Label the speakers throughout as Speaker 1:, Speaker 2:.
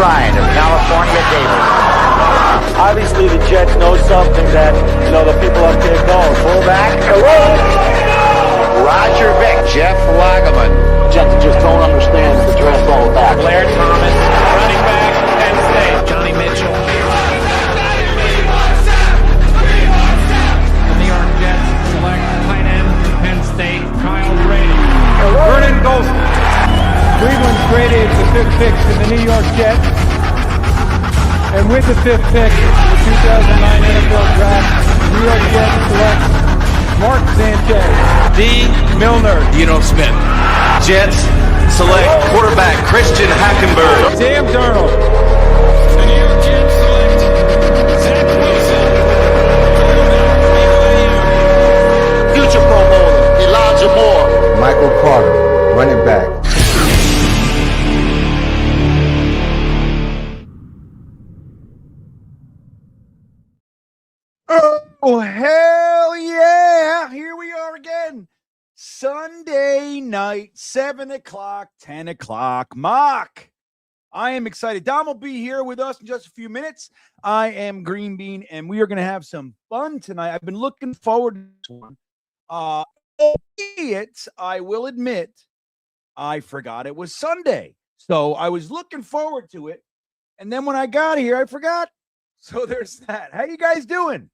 Speaker 1: Ryan of California Davis.
Speaker 2: Obviously, the Jets know something that, the people up there don't.
Speaker 1: Fullback, hello. Roger Vick, Jeff Wagaman.
Speaker 2: Jets just don't understand the draft all about.
Speaker 3: Blair Thomas, running back, Penn State. Johnny Mitchell. The New York Jets select tight end from Penn State, Kyle Brady. Vernon Golson.
Speaker 4: Cleveland traded the 5th pick to the New York Jets. And with the 5th pick in the 2009 NFL Draft, the New York Jets select Mark Sanchez.
Speaker 3: D. Milner.
Speaker 5: Geno Smith. Jets select quarterback Christian Hackenberg.
Speaker 4: Sam Darnold.
Speaker 3: The New York Jets select Zach Wilson.
Speaker 2: Future Pro Bowler, Elijah Moore.
Speaker 6: Michael Carter, running back.
Speaker 7: Oh, hell yeah. Here we are again. Sunday night, 7 o'clock, 10 o'clock. Mock. I am excited. Dom will be here with us in just a few minutes. I am GreenBean, and we are going to have some fun tonight. I've been looking forward to this one. Albeit, I will admit, I forgot it was Sunday. So I was looking forward to it. And then when I got here, I forgot. So there's that. How you guys doing?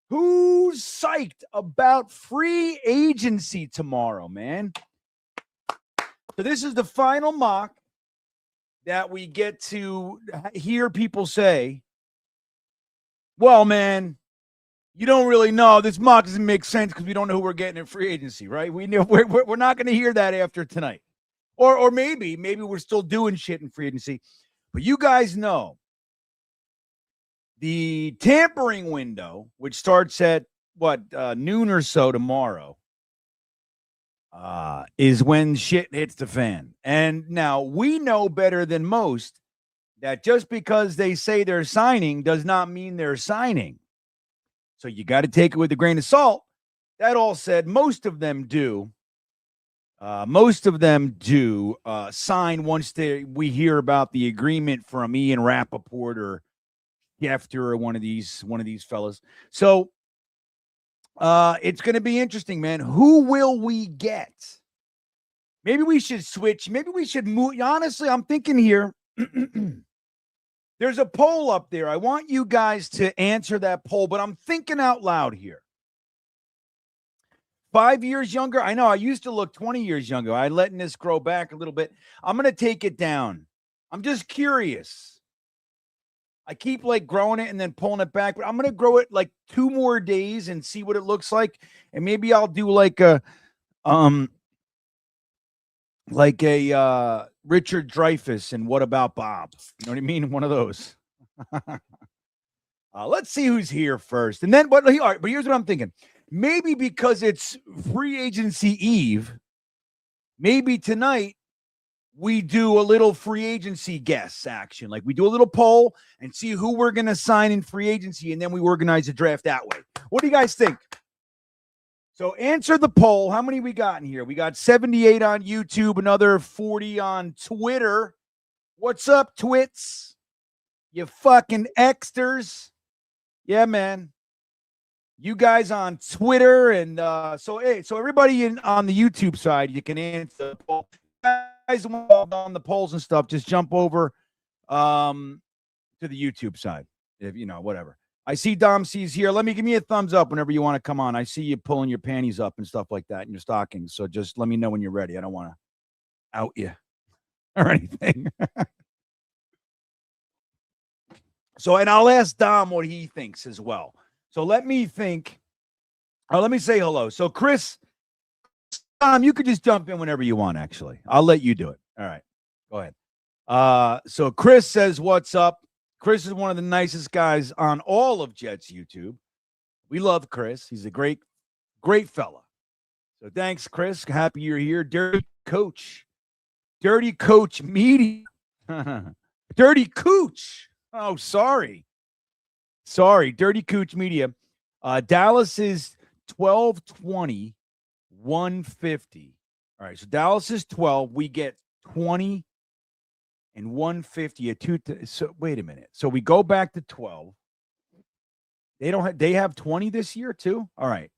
Speaker 7: Who's psyched about free agency tomorrow, man? So this is the final mock that we get to hear people say, well, man, you don't really know. This mock doesn't make sense because we don't know who we're getting in free agency, right? We know we're not going to hear that after tonight. Or maybe we're still doing shit in free agency. But you guys know the tampering window, which starts at noon or so tomorrow, is when shit hits the fan. And now we know better than most that just because they say they're signing does not mean they're signing. So you got to take it with a grain of salt. That all said, most of them do. Sign once we hear about the agreement from Ian Rappaport or Schefter or one of these fellas. So it's going to be interesting, man. Who will we get? Maybe we should switch. Maybe we should move. Honestly, I'm thinking here. There's a poll up there. I want you guys to answer that poll, but I'm thinking out loud here. 5 years younger. I know I used to look 20 years younger. I'm letting this grow back a little bit. I'm going to take it down. I'm just curious. I keep growing it and then pulling it back, but I'm going to grow it 2 more days and see what it looks like. And maybe I'll do a Richard Dreyfuss and What About Bob? You know what I mean? One of those. Let's see who's here first. And then, but here's what I'm thinking. Maybe because it's free agency eve, maybe tonight we do a little free agency guess action. We do a little poll and see who we're going to sign in free agency, and then we organize a draft that way. What do you guys think? So answer the poll. How many we got in here? We got 78 on YouTube, another 40 on Twitter. What's up, twits? You fucking Xters. Yeah, man. You guys on Twitter, and so everybody on the YouTube side, you can answer the poll. Guys on the polls and stuff, just jump over to the YouTube side. If whatever. I see Dom C's here. Give me a thumbs up whenever you want to come on. I see you pulling your panties up and stuff like that in your stockings. So just let me know when you're ready. I don't want to out you or anything. So, and I'll ask Dom what he thinks as well. So let me think. Let me say hello. So Chris, Dom, you could just jump in whenever you want, actually. I'll let you do it. All right. Go ahead. So Chris says, what's up? Chris is one of the nicest guys on all of Jets YouTube. We love Chris. He's a great fella. So thanks, Chris. Happy you're here. Dirty Coach Media. Dirty Cooch. Oh, sorry. Dirty Cooch Media. Dallas is 12-20, 150. All right, so Dallas is 12. We get 20 and 150 so wait a minute. So we go back to 12. They have 20 this year too. All right.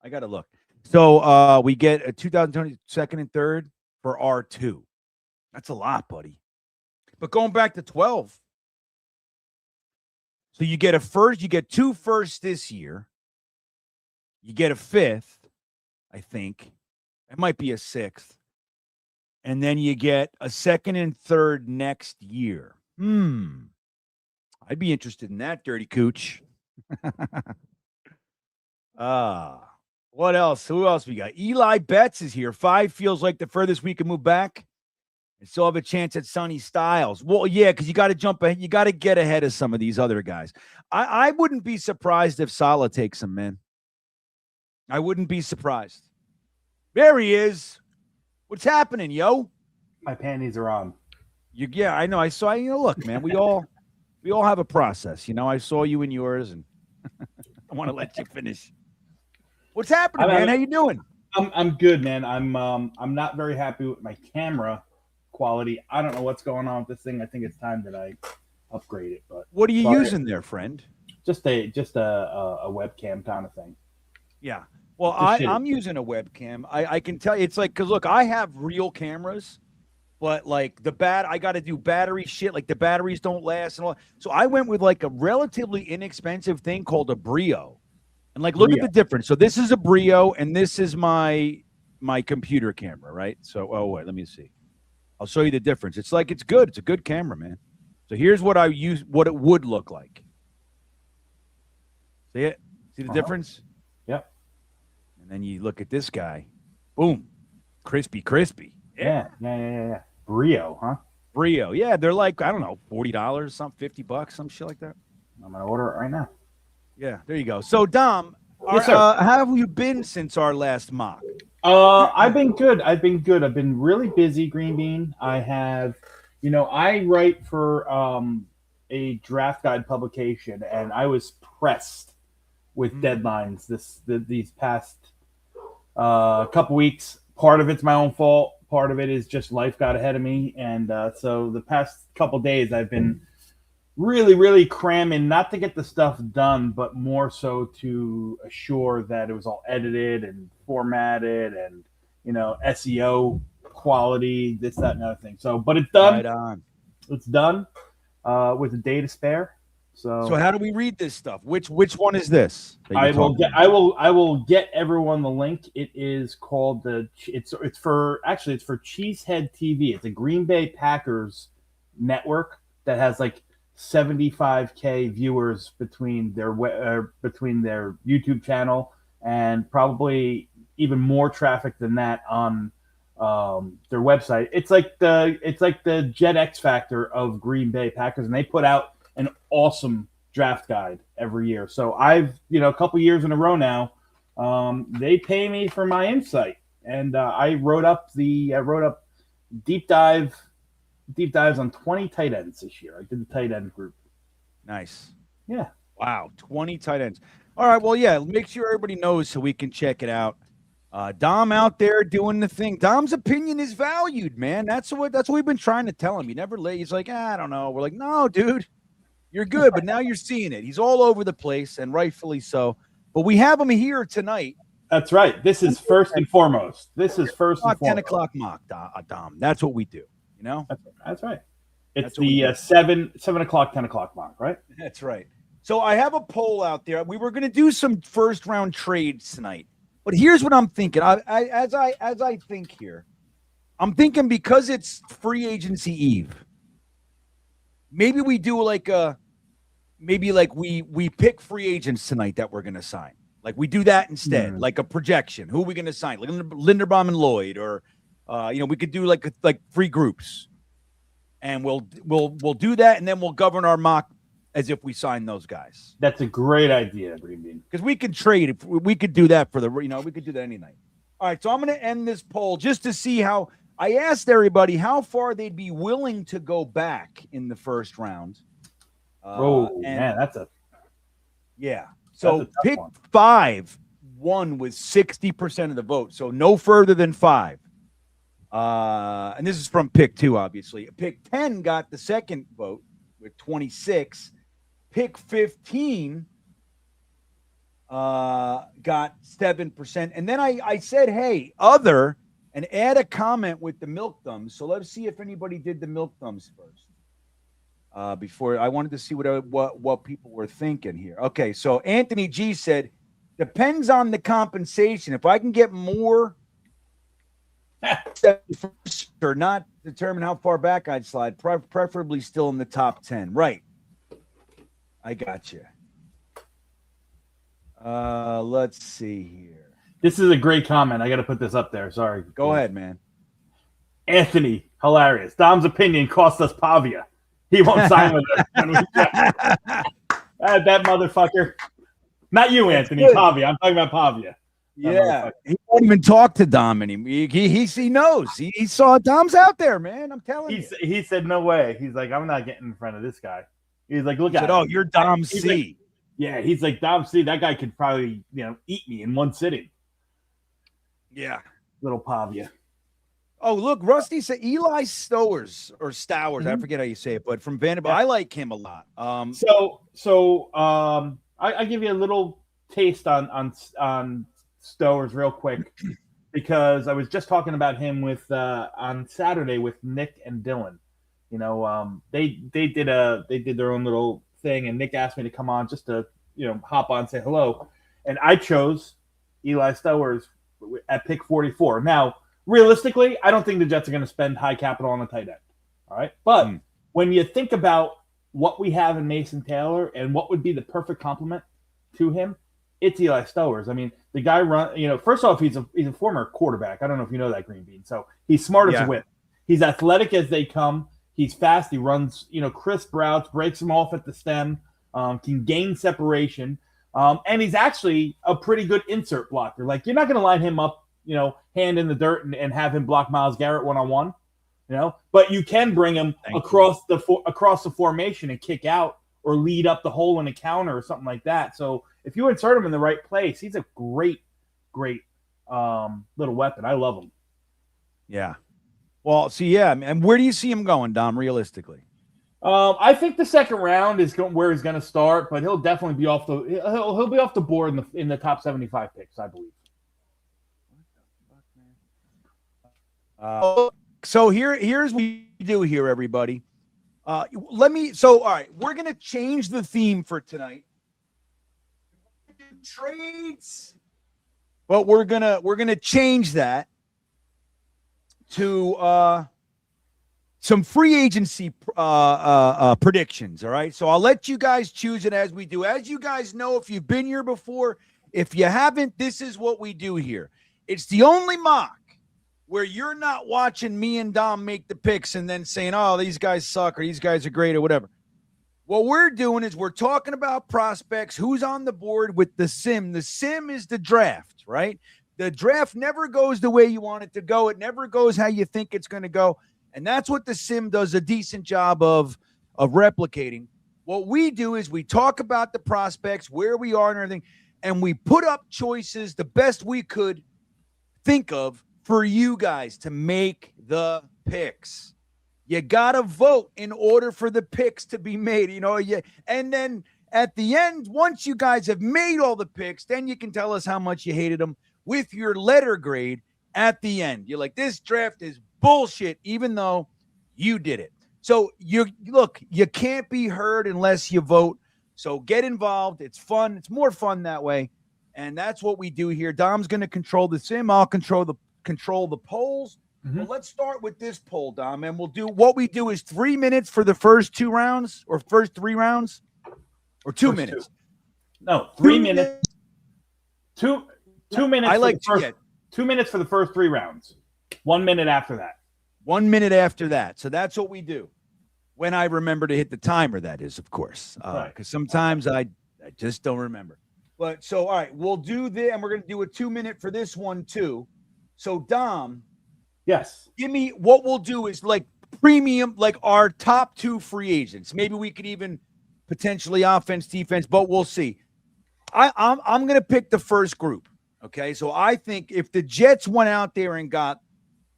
Speaker 7: I got to look. So we get a 2020 second and third for R2. That's a lot, buddy. But going back to 12. So you get a first, you get 2 firsts this year. You get a 5th, I think. It might be a 6th. And then you get a 2nd and 3rd next year. I'd be interested in that, Dirty Cooch. What else? Who else we got? Eli Betts is here. 5 feels like the furthest we can move back. And still have a chance at Sonny Styles. Well, yeah, because you got to jump ahead. You got to get ahead of some of these other guys. I wouldn't be surprised if Salah takes him, man. I wouldn't be surprised. There he is. What's happening, yo?
Speaker 8: My panties are on.
Speaker 7: Yeah, I know. I saw you. Look, man, we all have a process. I saw you in yours, and I want to let you finish. What's happening, man? How you doing?
Speaker 8: I'm good, man. I'm not very happy with my camera quality. I don't know what's going on with this thing. I think it's time that I upgrade it. But
Speaker 7: what are you using there, friend?
Speaker 8: Just a webcam kind of thing.
Speaker 7: Yeah. Well, I'm using a webcam. I can tell you, it's like, because look, I have real cameras, but like I got to do battery shit. Like the batteries don't last and all. So I went with like a relatively inexpensive thing called a Brio. And like, look at the difference. So this is a Brio, and this is my computer camera, right? So, wait, let me see. I'll show you the difference. It's like, it's good. It's a good camera, man. So here's what what it would look like. See it? See the difference?
Speaker 8: Yep.
Speaker 7: And then you look at this guy. Boom. Crispy.
Speaker 8: Yeah. Brio, huh?
Speaker 7: Brio. Yeah, they're like, I don't know, $40, something, $50, some shit like that.
Speaker 8: I'm going to order it right now.
Speaker 7: Yeah, there you go. So, Dom,
Speaker 8: yes,
Speaker 7: how have you been since our last mock?
Speaker 8: I've been good. I've been really busy, GreenBean. I have, I write for a draft guide publication, and I was pressed with deadlines these past couple weeks. Part of it's my own fault. Part of it is just life got ahead of me. And so the past couple days I've been really, really cramming, not to get the stuff done, but more so to assure that it was all edited and formatted and, SEO quality, this, that, and other thing. So, but it's done.
Speaker 7: Right on.
Speaker 8: It's done with a day to spare. So
Speaker 7: how do we read this stuff? Which one is this?
Speaker 8: I will get everyone the link. It is called it's for Cheesehead TV. It's a Green Bay Packers network that has like 75K viewers between their YouTube channel and probably even more traffic than that on their website. It's like the Jet X Factor of Green Bay Packers, and they put out an awesome draft guide every year. So I've a couple years in a row now. They pay me for my insight, and I wrote up deep dives on 20 tight ends this year. I did the tight end group.
Speaker 7: Nice.
Speaker 8: Yeah.
Speaker 7: Wow, 20 tight ends. All right, well, yeah, make sure everybody knows so we can check it out. Dom out there doing the thing. Dom's opinion is valued, man. That's what we've been trying to tell him. He never he's like, I don't know. We're like, no, dude, you're good, but now you're seeing it. He's all over the place, and rightfully so. But we have him here tonight.
Speaker 8: That's right. This is first and foremost. 10
Speaker 7: o'clock mock, Dom. That's what we do.
Speaker 8: That's right. It's the 7 o'clock, 10 o'clock mock, right?
Speaker 7: That's right. So I have a poll out there. We were going to do some first round trades tonight, but here's what I'm thinking. As I think here, I'm thinking because it's free agency eve. Maybe we do we pick free agents tonight that we're going to sign. Like we do that instead, like a projection. Who are we going to sign? Like Linderbaum and Lloyd, or we could do like free groups, and we'll do that, and then we'll govern our mock as if we sign those guys.
Speaker 8: That's a great idea, GreenBean.
Speaker 7: Because we could trade. We could do that we could do that any night. All right, so I'm going to end this poll just to see how I asked everybody how far they'd be willing to go back in the first round.
Speaker 8: Man,
Speaker 7: yeah. So pick 5 won with 60% of the vote. So no further than 5. And this is from pick 2, obviously. Pick 10 got the second vote with 26. Pick 15 got 7%. And then I said, hey, other, and add a comment with the milk thumbs. So let's see if anybody did the milk thumbs first. Before I wanted to see what people were thinking here. Okay, so Anthony G said, depends on the compensation. If I can get more or not determine how far back I'd slide, preferably still in the top 10. Right. I got you. Let's see here.
Speaker 8: This is a great comment. I got to put this up there. Sorry.
Speaker 7: Go ahead, man.
Speaker 8: Anthony, hilarious. Dom's opinion cost us Pavia. He won't sign with us. That motherfucker. Not you, Anthony. Pavia. I'm talking about Pavia.
Speaker 7: Yeah, he won't even talk to Dom anymore. He knows. He saw Dom's out there, man. I'm telling you.
Speaker 8: He said, no way. He's like, I'm not getting in front of this guy. He's like, look at him.
Speaker 7: Oh, you're Dom C.
Speaker 8: Like, yeah, he's like, Dom C. That guy could probably, eat me in one sitting.
Speaker 7: Yeah.
Speaker 8: Little Pavia.
Speaker 7: Oh, look, Rusty said Eli Stowers or Stowers. I forget how you say it, but from Vanderbilt. Yeah. I like him a lot.
Speaker 8: I give you a little taste on Stowers real quick because I was just talking about him with on Saturday with Nick and Dylan. They did their own little thing, and Nick asked me to come on just to hop on and say hello, and I chose Eli Stowers at pick 44. Now, realistically, I don't think the Jets are going to spend high capital on a tight end. All right, but when you think about what we have in Mason Taylor and what would be the perfect complement to him, it's Eli Stowers. I mean, the guy first off, he's a former quarterback. I don't know if you know that, GreenBean. So he's smart as a whip. He's athletic as they come. He's fast. He runs, crisp routes, breaks them off at the stem, can gain separation. And he's actually a pretty good insert blocker. Like, you're not going to line him up, hand in the dirt and have him block Myles Garrett one-on-one, but you can bring him across the formation and kick out or lead up the hole in a counter or something like that. So if you insert him in the right place, he's a great little weapon. I love him.
Speaker 7: Yeah. Well, and where do you see him going, Dom, realistically?
Speaker 8: I think the second round is where he's going to start, but he'll definitely be off the board in the top 75 picks, I believe.
Speaker 7: So here's what we do here, everybody. All right, we're going to change the theme for tonight. Trades, but we're gonna change that to some free agency predictions. All right, so I'll let you guys choose it as we do. As you guys know, if you've been here before, if you haven't, this is what we do here. It's the only mock where you're not watching me and Dom make the picks and then saying, oh, these guys suck or these guys are great or whatever. What we're doing is we're talking about prospects, who's on the board with the sim. The sim is the draft, right? The draft never goes the way you want it to go. It never goes how you think it's going to go. And that's what the sim does a decent job of replicating. What we do is we talk about the prospects, where we are and everything, and we put up choices the best we could think of for you guys to make the picks. You got to vote in order for the picks to be made, and then at the end, once you guys have made all the picks, then you can tell us how much you hated them with your letter grade at the end. You're like, this draft is bullshit, even though you did it. So you can't be heard unless you vote. So get involved. It's fun. It's more fun that way. And that's what we do here. Dom's going to control the sim. I'll control the polls. Well, let's start with this poll, Dom, and what we do is 3 minutes for the first 2 rounds or first 3 rounds or 2 minutes.
Speaker 8: No, 3 minutes. 2 minutes.
Speaker 7: I like
Speaker 8: 2 minutes for the first 3 rounds. 1 minute after that.
Speaker 7: 1 minute after that. So that's what we do. When I remember to hit the timer, that is, of course, because sometimes I just don't remember. But so, all right, we'll do this, and we're going to do a 2 minute for this one too. So, Dom.
Speaker 8: Yes.
Speaker 7: Give me what we'll do is like premium, like our top 2 free agents. Maybe we could even potentially offense, defense, but we'll see. I'm going to pick the first group. Okay. So I think if the Jets went out there and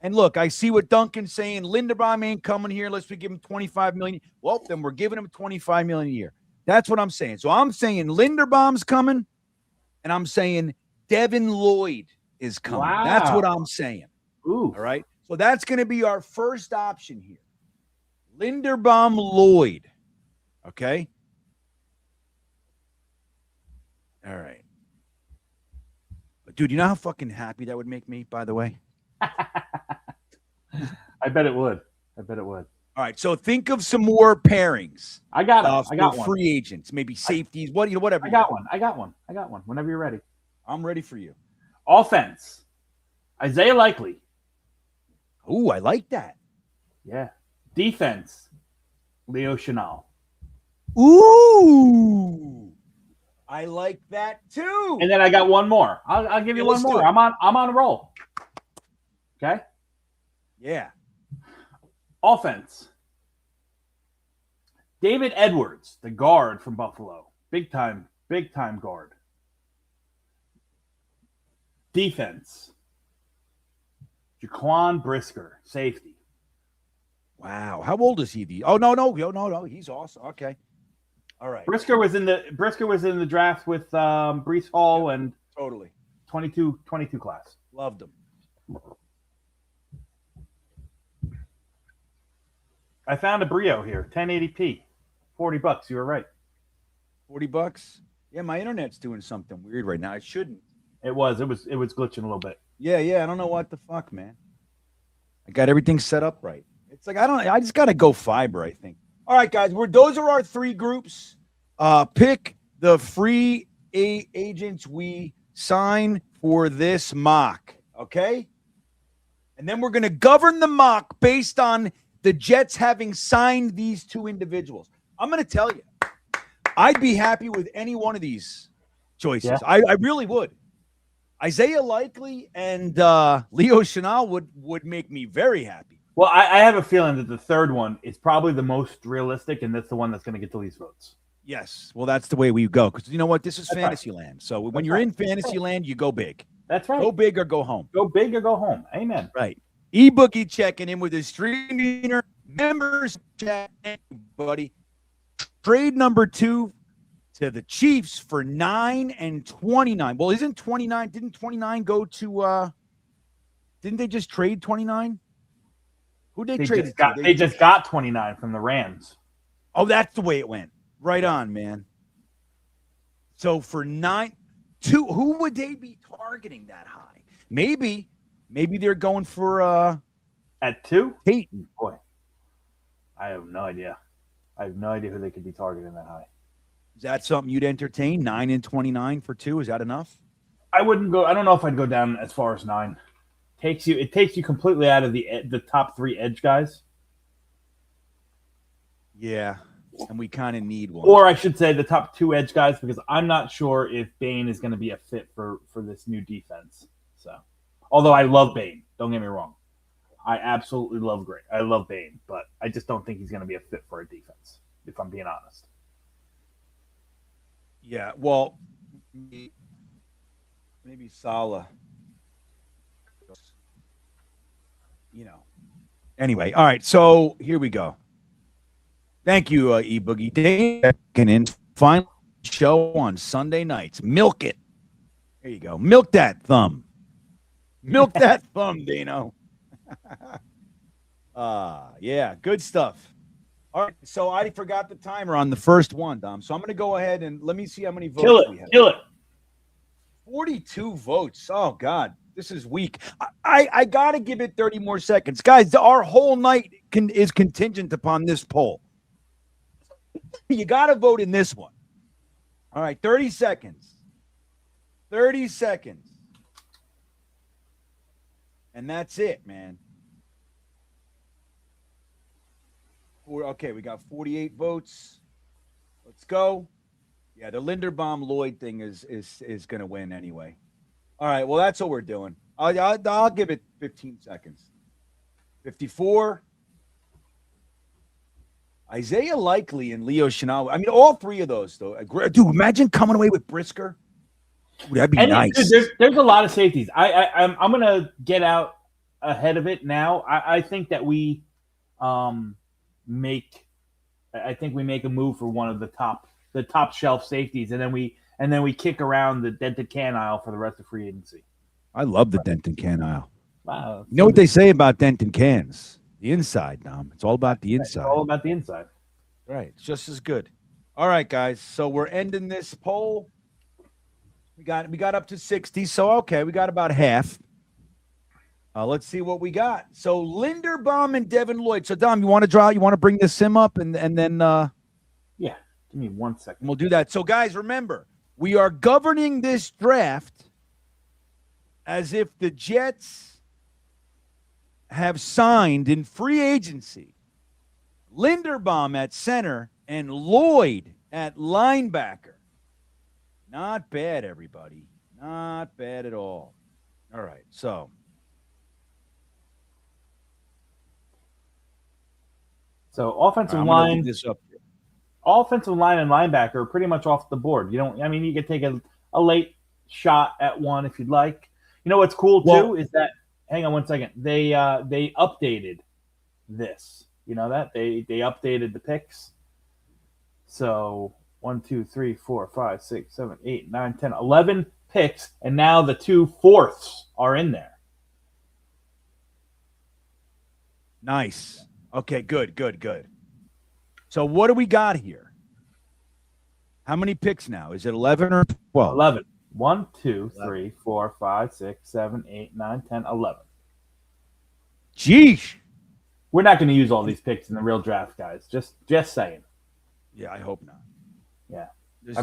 Speaker 7: And look, I see what Duncan's saying. Linderbaum ain't coming here unless we give him $25 million. Well, then we're giving him $25 million a year. That's what I'm saying. So I'm saying Linderbaum's coming, and I'm saying Devin Lloyd is coming.
Speaker 8: Wow.
Speaker 7: That's what I'm saying.
Speaker 8: Ooh.
Speaker 7: All right. So that's going to be our first option here. Linderbaum Lloyd. Okay. All right. Dude, you know how fucking happy that would make me, by the way?
Speaker 8: I bet it would.
Speaker 7: All right, so think of some more pairings.
Speaker 8: I got it. I got
Speaker 7: for
Speaker 8: one.
Speaker 7: Free agents, maybe safeties, whatever.
Speaker 8: I got one. Whenever you're ready.
Speaker 7: I'm ready for you.
Speaker 8: Offense. Isaiah Likely.
Speaker 7: Ooh, I like that.
Speaker 8: Yeah. Defense. Leo Chenal.
Speaker 7: Ooh, I like that too.
Speaker 8: And then I got one more. I'll give you one more. I'm on a roll. Okay.
Speaker 7: Yeah.
Speaker 8: Offense. David Edwards, the guard from Buffalo. Big time guard. Defense. Jaquan Brisker, safety.
Speaker 7: Wow. How old is he? Oh, no. He's awesome. Okay. All right.
Speaker 8: Brisker was in the draft with Breece Hall and
Speaker 7: Totally.
Speaker 8: 22 class.
Speaker 7: Loved him.
Speaker 8: I found a Brio here, 1080p, $40. You were right.
Speaker 7: $40. Yeah, my internet's doing something weird right now. It shouldn't.
Speaker 8: It was glitching a little bit.
Speaker 7: Yeah. I don't know what the fuck, man. I got everything set up right. It's like I just gotta go fiber, I think. All right, guys. Those are our three groups. Pick the free agents we sign for this mock. Okay. And then we're gonna govern the mock based on the Jets having signed these two individuals. I'm going to tell you, I'd be happy with any one of these choices. Yeah. I really would. Isaiah Likely and Leo Chenal would make me very happy.
Speaker 8: Well, I have a feeling that the third one is probably the most realistic, and that's the one that's going to get the least votes.
Speaker 7: Yes. Well, that's the way we go. Because you know what? This is fantasy land. So when you're in fantasy land, you go big.
Speaker 8: That's right.
Speaker 7: Go big or go home.
Speaker 8: Go big or go home. Amen.
Speaker 7: Right. E-Boogie checking in with his streamer members chat, buddy. Trade number 2 to the Chiefs for 9 and 29. Well, isn't 29? Didn't 29 go to? Didn't they just trade 29? Who they traded?
Speaker 8: They just got 29 from the Rams.
Speaker 7: Oh, that's the way it went. Right on, man. So for 9, 2, who would they be targeting that high? Maybe they're going for
Speaker 8: at 2?
Speaker 7: Peyton.
Speaker 8: Boy, I have no idea. I have no idea who they could be targeting that high.
Speaker 7: Is that something you'd entertain? 9 and 29 for 2? Is that enough?
Speaker 8: I wouldn't go. I don't know if I'd go down as far as 9. It takes you completely out of the top 3 edge guys.
Speaker 7: Yeah, and we kind of need one.
Speaker 8: Or I should say the top 2 edge guys, because I'm not sure if Bain is going to be a fit for this new defense. So, although I love Bain, don't get me wrong, I absolutely love Bain, but I just don't think he's going to be a fit for a defense, if I'm being honest.
Speaker 7: Yeah, well, maybe Salah. Anyway, all right, so here we go. Thank you, E-Boogie. Checking in. Final show on Sunday nights. Milk it. There you go. Milk that thumb. Milk that thumb, Dano. Yeah, good stuff. All right, so I forgot the timer on the first one, Dom. So I'm going to go ahead and let me see how many votes we have.
Speaker 8: Kill it.
Speaker 7: 42 votes. Oh, God. This is weak. I got to give it 30 more seconds. Guys, our whole night is contingent upon this poll. You got to vote in this one. All right, 30 seconds. 30 seconds. And that's it, man. Okay, we got 48 votes. Let's go. Yeah, the Linderbaum Lloyd thing is going to win anyway. All right, well, that's what we're doing. I'll give it 15 seconds. 54. Isaiah Likely and Leo Chenal. I mean, all 3 of those, though. Dude, imagine coming away with Brisker. Dude, that'd be nice.
Speaker 8: Dude, there's a lot of safeties. I'm going to get out ahead of it now. I think that we make a move for one of the top shelf safeties, and then we kick around the dented can aisle for the rest of free agency.
Speaker 7: I love the Denton can aisle.
Speaker 8: Wow.
Speaker 7: You know what they say about Denton cans? The inside, Dom. It's all about the inside.
Speaker 8: It's all about the inside.
Speaker 7: Right. It's just as good. All right, guys. So we're ending this poll. We got up to 60. So okay, we got about half. Let's see what we got. So Linderbaum and Devin Lloyd. So Dom, you want to draw? You want to bring the sim up and then
Speaker 8: yeah. Give me 1 second.
Speaker 7: We'll do that. So guys, remember, we are governing this draft as if the Jets have signed in free agency Linderbaum at center and Lloyd at linebacker. Not bad, everybody. Not bad at all. All right, so.
Speaker 8: So offensive line and linebacker are pretty much off the board. You could take a late shot at one if you'd like. You know what's cool too is that, hang on 1 second, they updated this. You know that? They updated the picks. So 1, 2, 3, 4, 5, 6, 7, 8, 9, 10, 11 picks, and now the 2 fourths are in there.
Speaker 7: Nice. Okay, good. So what do we got here? How many picks now? Is it 11 or 12?
Speaker 8: 11. 1, 2, 3, 4, 5, 6, 7, 8, 9, 10, 11.
Speaker 7: Jeez.
Speaker 8: We're not going to use all these picks in the real draft, guys. Just saying.
Speaker 7: Yeah, I hope not.
Speaker 8: Yeah.
Speaker 7: There's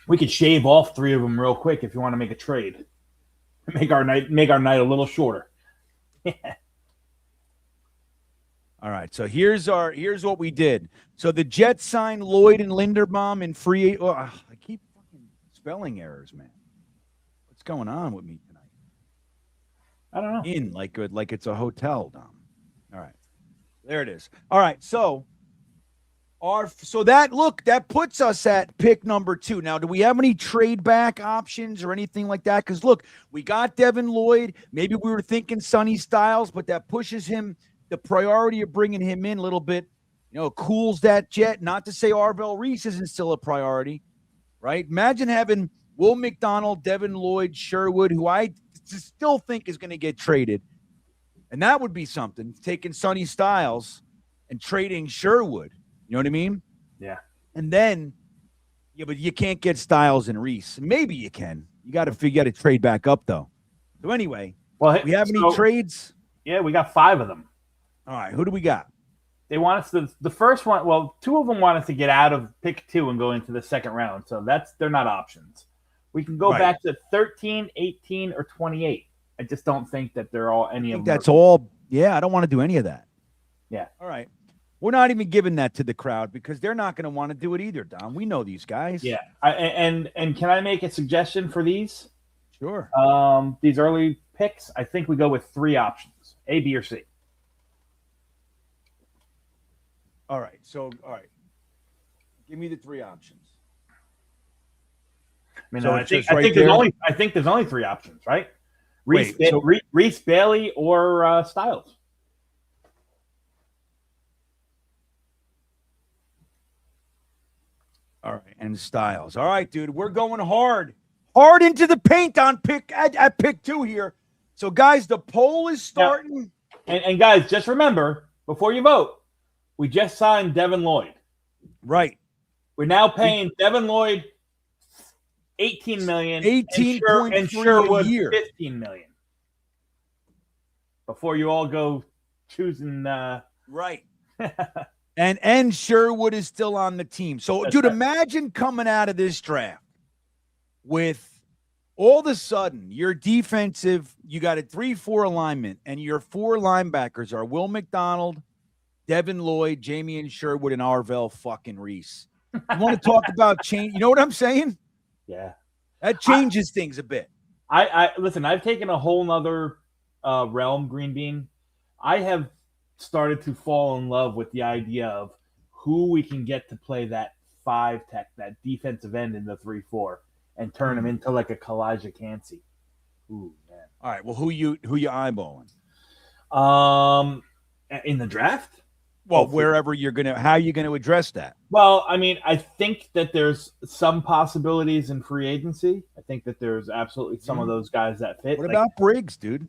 Speaker 8: we could shave off 3 of them real quick if you want to make a trade. Make our night a little shorter.
Speaker 7: All right, so here's what we did. So the Jets signed Lloyd and Linderbaum in free. Oh, I keep fucking spelling errors, man. What's going on with me tonight?
Speaker 8: I don't know.
Speaker 7: In like it's a hotel, Dom. All right, there it is. All right, so that puts us at pick number 2. Now, do we have any trade back options or anything like that? Because look, we got Devin Lloyd. Maybe we were thinking Sonny Styles, but that pushes him. The priority of bringing him in a little bit, cools that jet. Not to say Arvell Reese isn't still a priority, right? Imagine having Will McDonald, Devin Lloyd, Sherwood, who I still think is going to get traded. And that would be something, taking Sonny Styles and trading Sherwood. You know what I mean?
Speaker 8: Yeah.
Speaker 7: And then, but you can't get Styles and Reese. Maybe you can. You got to trade back up, though. So anyway, we have any trades?
Speaker 8: Yeah, we got 5 of them.
Speaker 7: All right, who do we got?
Speaker 8: They want us to the first one. Well, 2 of them want us to get out of pick 2 and go into the second round. So they're not options. We can go back to 13, 18, or 28. I just don't think that they're all any of them.
Speaker 7: That's all. Yeah, I don't want to do any of that.
Speaker 8: Yeah.
Speaker 7: All right. We're not even giving that to the crowd because they're not going to want to do it either, Don. We know these guys.
Speaker 8: Yeah. And can I make a suggestion for these?
Speaker 7: Sure.
Speaker 8: These early picks, I think we go with 3 options: A, B, or C.
Speaker 7: All right. So, give me the 3 options.
Speaker 8: I think there's only 3 options, right? Reese Bailey or Styles.
Speaker 7: All right, and Styles. All right, dude, we're going hard into the paint on at pick 2 here. So, guys, the poll is starting.
Speaker 8: And guys, just remember, before you vote, we just signed Devin Lloyd.
Speaker 7: Right.
Speaker 8: We're now paying Devin Lloyd $18 million.
Speaker 7: $18.3
Speaker 8: Sherwood
Speaker 7: a year.
Speaker 8: $15 million. Before you all go choosing.
Speaker 7: Right. And Sherwood is still on the team. So, dude, imagine coming out of this draft with all of a sudden your defensive, you got a 3-4 alignment, and your 4 linebackers are Will McDonald, Devin Lloyd, Jamie and Sherwood, and Arvell fucking Reese. You want to talk about change? You know what I'm saying?
Speaker 8: Yeah.
Speaker 7: That changes things a bit.
Speaker 8: I listen, I've taken a whole nother realm, GreenBean. I have started to fall in love with the idea of who we can get to play that 5 tech, that defensive end in the 3-4, and turn him into like a Kalijah Cansey. Ooh, man.
Speaker 7: All right. Well, who you eyeballing?
Speaker 8: In the draft?
Speaker 7: Well, wherever how are you gonna address that?
Speaker 8: Well, I mean, I think that there's some possibilities in free agency. I think that there's absolutely some of those guys that fit.
Speaker 7: What about Briggs, dude?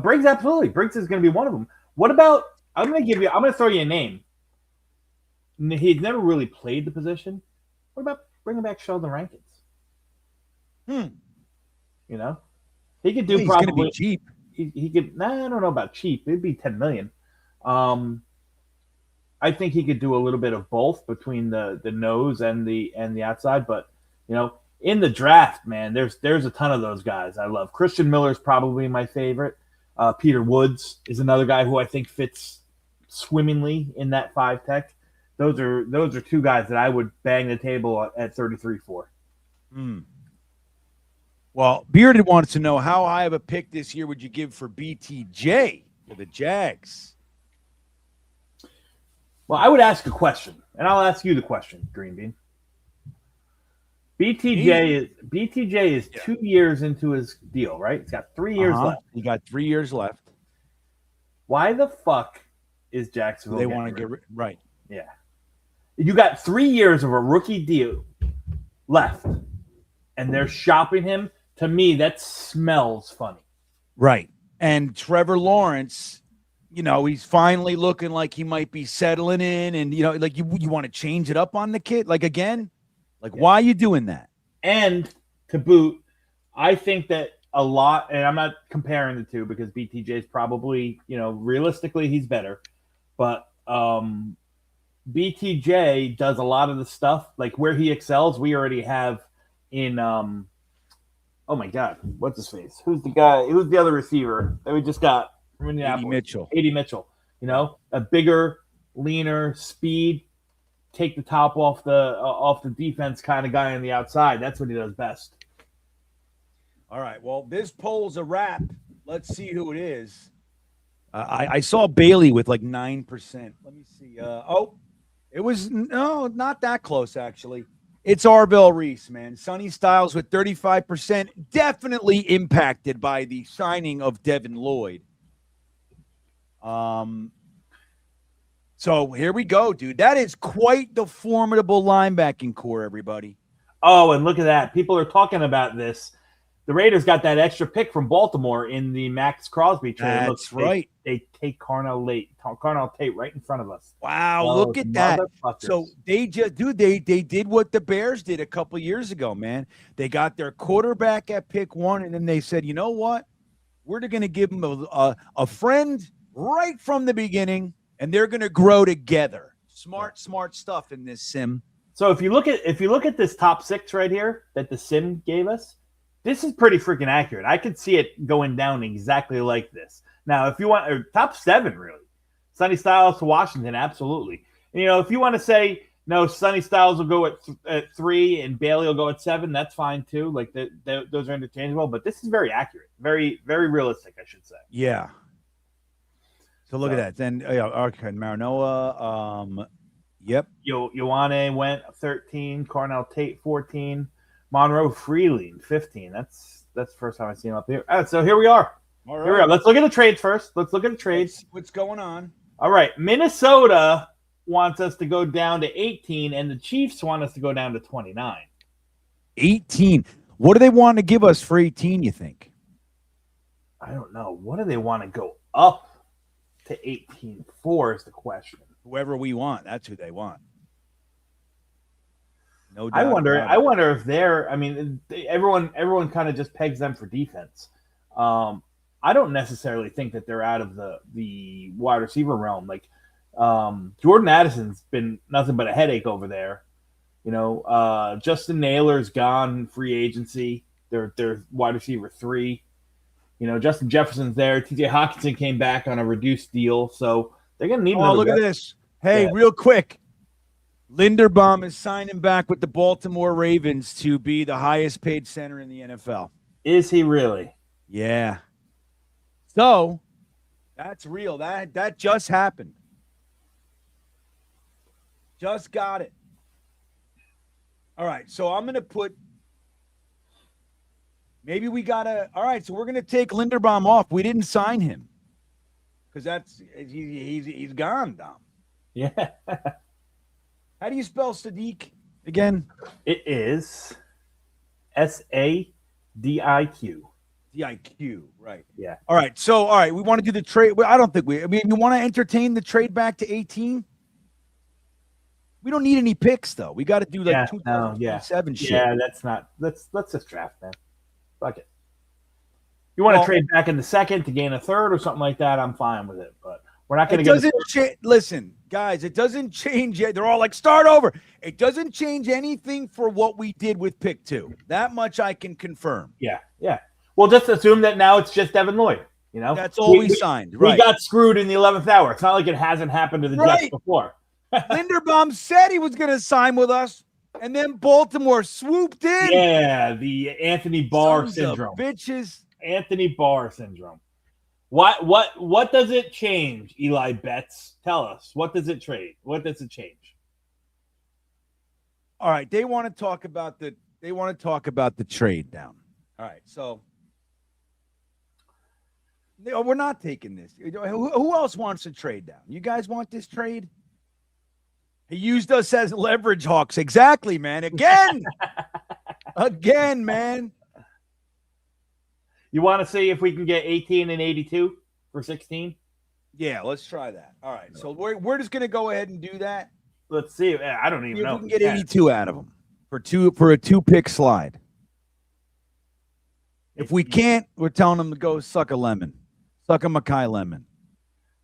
Speaker 8: Briggs? Absolutely. Briggs is going to be one of them. What about? I'm going to throw you a name. He's never really played the position. What about bringing back Sheldon Rankins? You know, he could do.
Speaker 7: He's
Speaker 8: probably
Speaker 7: going to be cheap.
Speaker 8: He could. Nah, I don't know about cheap. It'd be $10 million. I think he could do a little bit of both between the nose and the outside. But you know, in the draft, man, there's a ton of those guys I love. Christian Miller's probably my favorite. Peter Woods is another guy who I think fits swimmingly in that 5 tech. Those are two guys that I would bang the table at 33 for.
Speaker 7: Well, Bearded wants to know how high of a pick this year would you give for BTJ for the Jags?
Speaker 8: Well, I would ask a question, and I'll ask you the question, GreenBean. BTJ is 2 years into his deal, right? He's got 3 years left.
Speaker 7: He got 3 years left.
Speaker 8: Why the fuck is Jacksonville?
Speaker 7: They want to get right.
Speaker 8: Yeah, you got 3 years of a rookie deal left, and they're shopping him. To me, that smells funny.
Speaker 7: Right. And Trevor Lawrence, you know, he's finally looking like he might be settling in, and you know, like you want to change it up on the kid, like again, like why are you doing that?
Speaker 8: And to boot, I think that a lot, and I'm not comparing the two because BTJ is probably, you know, realistically he's better, but BTJ does a lot of the stuff like where he excels. We already have in oh my God, what's his face? Who's the guy? Who's the other receiver that we just got?
Speaker 7: AD Mitchell.
Speaker 8: You know, a bigger, leaner, speed, take the top off the defense kind of guy on the outside. That's what he does best.
Speaker 7: All right. Well, this poll's a wrap. Let's see who it is. I saw Bailey with like 9%. Let me see. It was not that close actually. It's Arvell Reese, man. Sonny Styles with 35%, definitely impacted by the signing of Devin Lloyd. So here we go, dude. That is quite the formidable linebacking core, everybody.
Speaker 8: Oh, and look at that. People are talking about this. The Raiders got that extra pick from Baltimore in the Max Crosby trade.
Speaker 7: That's right.
Speaker 8: They take Carnell Tate right in front of us.
Speaker 7: Wow, look at that. So they just they did what the Bears did a couple years ago, man. They got their quarterback at pick 1, and then they said, you know what? We're going to give them a friend right from the beginning, and they're going to grow together. Smart stuff in this sim.
Speaker 8: So if you look at this top 6 right here that the sim gave us, this is pretty freaking accurate. I could see it going down exactly like this. Now, if you want top 7, really, Sonny Styles to Washington, absolutely. And, you know, if you want to say no, Sonny Styles will go at 3 and Bailey will go at 7, that's fine too. Like those are interchangeable, but this is very accurate, very very realistic, I should say.
Speaker 7: Yeah. So look at that. Then okay, Marinoa. Yep.
Speaker 8: Ioane went 13. Carnell Tate 14. Monroe Freeling 15. That's the first time I've seen him up here. All right, so here we are.
Speaker 7: All right.
Speaker 8: Here we are. Let's look at the trades first.
Speaker 7: What's going on?
Speaker 8: All right. Minnesota wants us to go down to 18, and the Chiefs want us to go down to 29.
Speaker 7: 18. What do they want to give us for 18, you think?
Speaker 8: I don't know. What do they want to go up to 18 for is the question.
Speaker 7: Whoever we want, that's who they want. No doubt.
Speaker 8: I wonder if they're. I mean, everyone kind of just pegs them for defense. I don't necessarily think that they're out of the wide receiver realm. Like Jordan Addison's been nothing but a headache over there. You know, Justin Naylor's gone free agency. They're wide receiver 3. You know, Justin Jefferson's there. TJ Hawkinson came back on a reduced deal, so they're gonna need.
Speaker 7: Oh, look at this! Hey, real quick. Linderbaum is signing back with the Baltimore Ravens to be the highest paid center in the NFL.
Speaker 8: Is he really?
Speaker 7: Yeah. So that's real. That just happened. Just got it. All right. So I'm going to put Maybe we gotta. All right, so we're gonna take Linderbaum off. We didn't sign him because he's gone, Dom.
Speaker 8: Yeah.
Speaker 7: How do you spell Sadiq again?
Speaker 8: It is SADIQ.
Speaker 7: DIQ, right?
Speaker 8: Yeah.
Speaker 7: All right, so all right, we want to do the trade. Well, I don't think we. I mean, you want to entertain the trade back to 18? We don't need any picks though. We got to do like 2007 shit.
Speaker 8: Yeah, that's not. Let's just draft, man. Fuck it. You want to trade back in the second to gain a third or something like that? I'm fine with it, but we're not going to get.
Speaker 7: Listen, guys, it doesn't change yet. They're all like, start over. It doesn't change anything for what we did with pick 2. That much I can confirm.
Speaker 8: Yeah. Well, just assume that now it's just Devin Lloyd. You know,
Speaker 7: that's all we signed. Right.
Speaker 8: We got screwed in the 11th hour. It's not like it hasn't happened to the Jets before.
Speaker 7: Linderbaum said he was going to sign with us, and then Baltimore swooped in.
Speaker 8: Yeah, the Anthony Barr syndrome.
Speaker 7: Bitches.
Speaker 8: Anthony Barr syndrome. What does it change, Eli Betts? Tell us. What does it trade? What does it change?
Speaker 7: All right, they want to talk about the trade down. All right, so we're not taking this. Who else wants to trade down? You guys want this trade? He used us as leverage hawks. Exactly, man. Again. Again, man.
Speaker 8: You want to see if we can get 18 and 82 for 16?
Speaker 7: Yeah, let's try that. All right. So we're just going to go ahead and do that.
Speaker 8: Let's see. I don't even know.
Speaker 7: If we can get 82 out of them for a 2-pick slide. If we can't, we're telling them to go suck a lemon. Suck a Mackay lemon.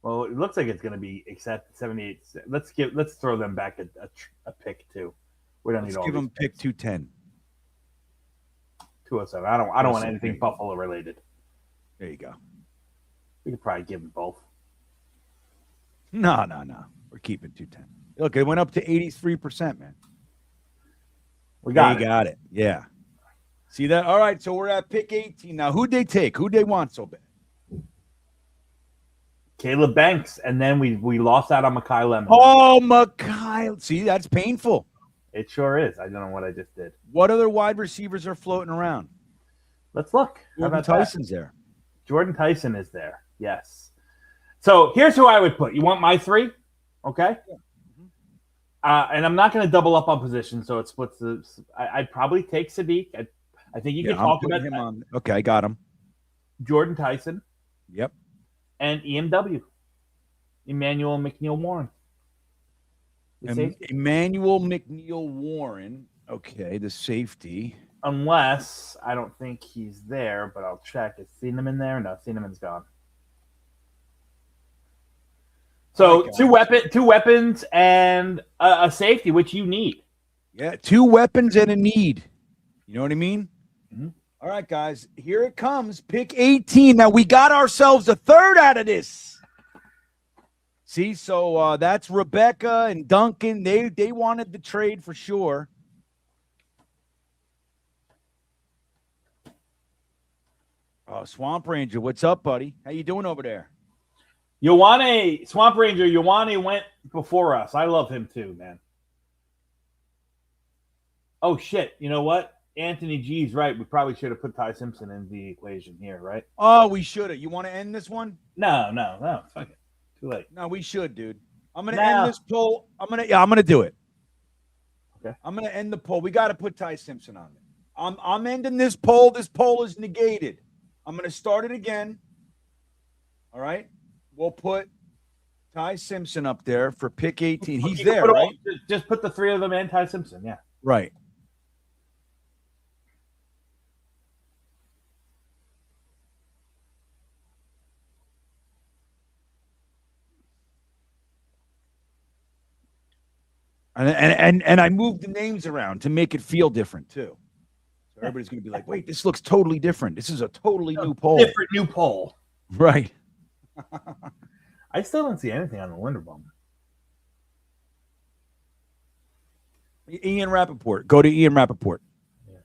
Speaker 8: Well, it looks like it's going to be except 78. Let's throw them back a pick too. We don't need all.
Speaker 7: Give them pick 210.
Speaker 8: 207. I don't want anything Buffalo related.
Speaker 7: There you go.
Speaker 8: We could probably give them both.
Speaker 7: No. We're keeping 210. Look, it went up to 83%, man.
Speaker 8: We got
Speaker 7: it. Yeah. See that? All right, so we're at pick 18 now. Who'd they take? Who'd they want so bad?
Speaker 8: Caleb Banks, and then we lost out on Mackay Lemon.
Speaker 7: Oh, Mackay. See, that's painful.
Speaker 8: It sure is. I don't know what I just did.
Speaker 7: What other wide receivers are floating around?
Speaker 8: Let's look.
Speaker 7: Jordan Tyson's there.
Speaker 8: Jordan Tyson is there. Yes. So here's who I would put. You want my 3? Okay. Yeah. And I'm not going to double up on position, so it splits the. I'd probably take Sadiq. I think you can talk about
Speaker 7: him on. Okay, I got him.
Speaker 8: Jordan Tyson.
Speaker 7: Yep.
Speaker 8: And EMW. Emmanuel McNeil Warren.
Speaker 7: Emmanuel McNeil Warren. Okay, the safety.
Speaker 8: Unless I don't think he's there, but I'll check. Is Cinnamon there? No, Cinnamon's gone. So two weapons and a safety, which you need.
Speaker 7: Yeah, 2 weapons and a need. You know what I mean?
Speaker 8: Mm-hmm.
Speaker 7: All right, guys, here it comes. Pick 18. Now, we got ourselves a third out of this. See, so that's Rebecca and Duncan. They wanted the trade for sure. Oh, Swamp Ranger, what's up, buddy? How you doing over there?
Speaker 8: Swamp Ranger Ioane went before us. I love him too, man. Oh, shit. You know what? Anthony G's right. We probably should have put Ty Simpson in the equation here, right?
Speaker 7: Oh, we should have. You want to end this one?
Speaker 8: No. Fuck it. Too late.
Speaker 7: No, we should, dude. I'm gonna end this poll. I'm gonna do it.
Speaker 8: Okay.
Speaker 7: I'm gonna end the poll. We got to put Ty Simpson on it. I'm ending this poll. This poll is negated. I'm gonna start it again. All right. We'll put Ty Simpson up there for pick 18. He's there, right?
Speaker 8: Just put the 3 of them and Ty Simpson. Yeah.
Speaker 7: Right. And I moved the names around to make it feel different too. So everybody's going to be like, "Wait, this looks totally different. This is a totally new poll."
Speaker 8: Different new poll.
Speaker 7: Right.
Speaker 8: I still don't see anything on the Linderbaum.
Speaker 7: Ian Rappaport. Go to Ian Rappaport.
Speaker 8: Yeah.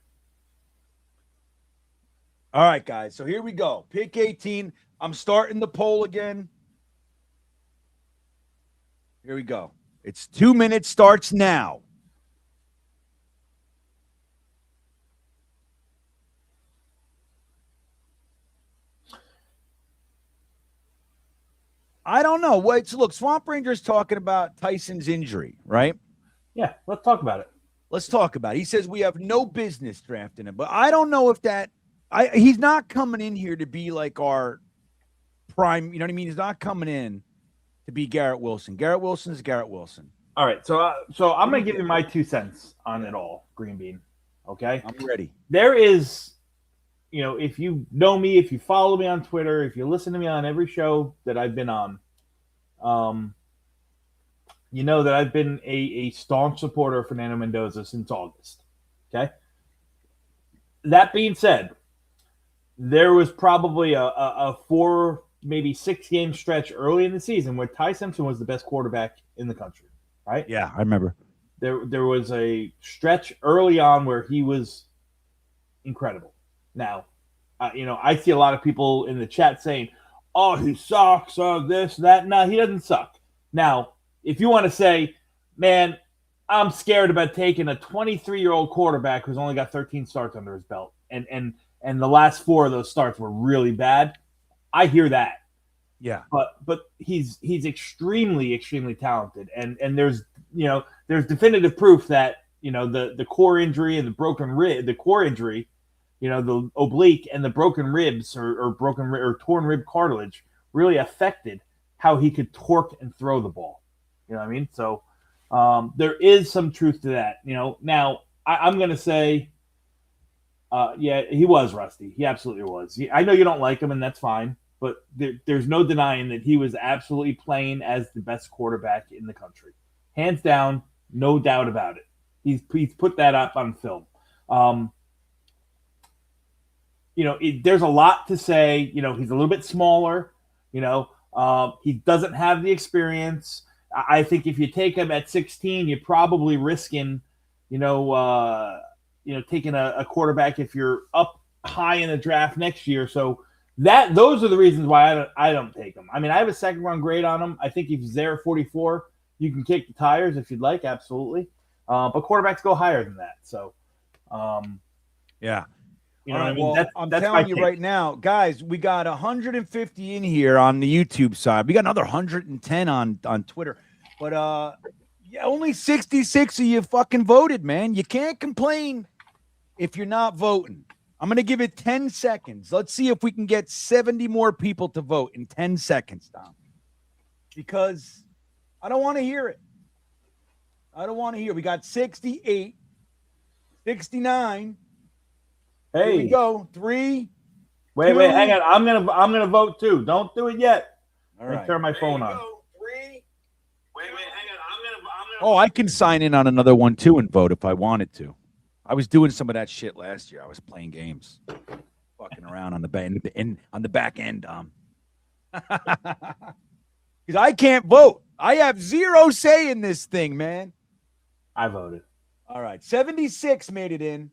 Speaker 7: All right, guys. So here we go. Pick 18. I'm starting the poll again. Here we go. It's 2 minutes, starts now. I don't know. Wait, so look, Swamp Ranger's talking about Tyson's injury, right?
Speaker 8: Yeah, let's talk about it.
Speaker 7: Let's talk about it. He says we have no business drafting him, but I don't know if that. He's not coming in here to be like our prime. You know what I mean? He's not coming in to be Garrett Wilson. Garrett Wilson is Garrett Wilson.
Speaker 8: All right, so I'm going to give you my 2 cents on it all, GreenBean. Okay,
Speaker 7: I'm ready.
Speaker 8: There is, if you know me, if you follow me on Twitter, if you listen to me on every show that I've been on, you know that I've been a staunch supporter of Fernando Mendoza since August. Okay. That being said, there was probably a 4, maybe 6 game stretch early in the season where Ty Simpson was the best quarterback in the country. Right?
Speaker 7: Yeah, I remember.
Speaker 8: There was a stretch early on where he was incredible. Now, I see a lot of people in the chat saying, "Oh, he sucks. Oh, this, that." No, he doesn't suck. Now, if you want to say, "Man, I'm scared about taking a 23-year-old quarterback who's only got 13 starts under his belt, and the last 4 of those starts were really bad," I hear that.
Speaker 7: Yeah,
Speaker 8: but he's extremely, extremely talented, and there's definitive proof that the core injury and the broken rib, the core injury, the oblique and the broken ribs or torn rib cartilage really affected how he could torque and throw the ball. You know what I mean? So there is some truth to that. Now I'm going to say, yeah, he was rusty. He absolutely was. I know you don't like him, and that's fine. But there's no denying that he was absolutely playing as the best quarterback in the country. Hands down, no doubt about it. He's put that up on film. There's a lot to say. He's a little bit smaller. He doesn't have the experience. I think if you take him at 16, you're probably risking, taking a quarterback if you're up high in the draft next year. So those are the reasons why I don't take him. I mean, I have a 2nd round grade on him. I think if he's there at 44, you can kick the tires if you'd like, absolutely. But quarterbacks go higher than that. So,
Speaker 7: yeah.
Speaker 8: What I mean?
Speaker 7: Well, I'm telling you right now, guys, we got 150 in here on the YouTube side. We got another 110 on Twitter. But yeah, only 66 of you fucking voted, man. You can't complain if you're not voting. I'm going to give it 10 seconds. Let's see if we can get 70 more people to vote in 10 seconds, Tom. Because I don't want to hear it. I don't want to hear. We got 68, 69.
Speaker 8: Hey,
Speaker 7: here we go. 3.
Speaker 8: Wait,
Speaker 7: 2.
Speaker 8: hang on. I'm gonna vote too. Don't do it yet.
Speaker 7: All
Speaker 8: right. Turn my phone on.
Speaker 7: 3.
Speaker 8: Wait, hang on. I'm gonna.
Speaker 7: Oh, I can sign in on another one too and vote if I wanted to. I was doing some of that shit last year. I was playing games, fucking around on the back end, because I can't vote. I have 0 say in this thing, man.
Speaker 8: I voted.
Speaker 7: All right, 76 made it in,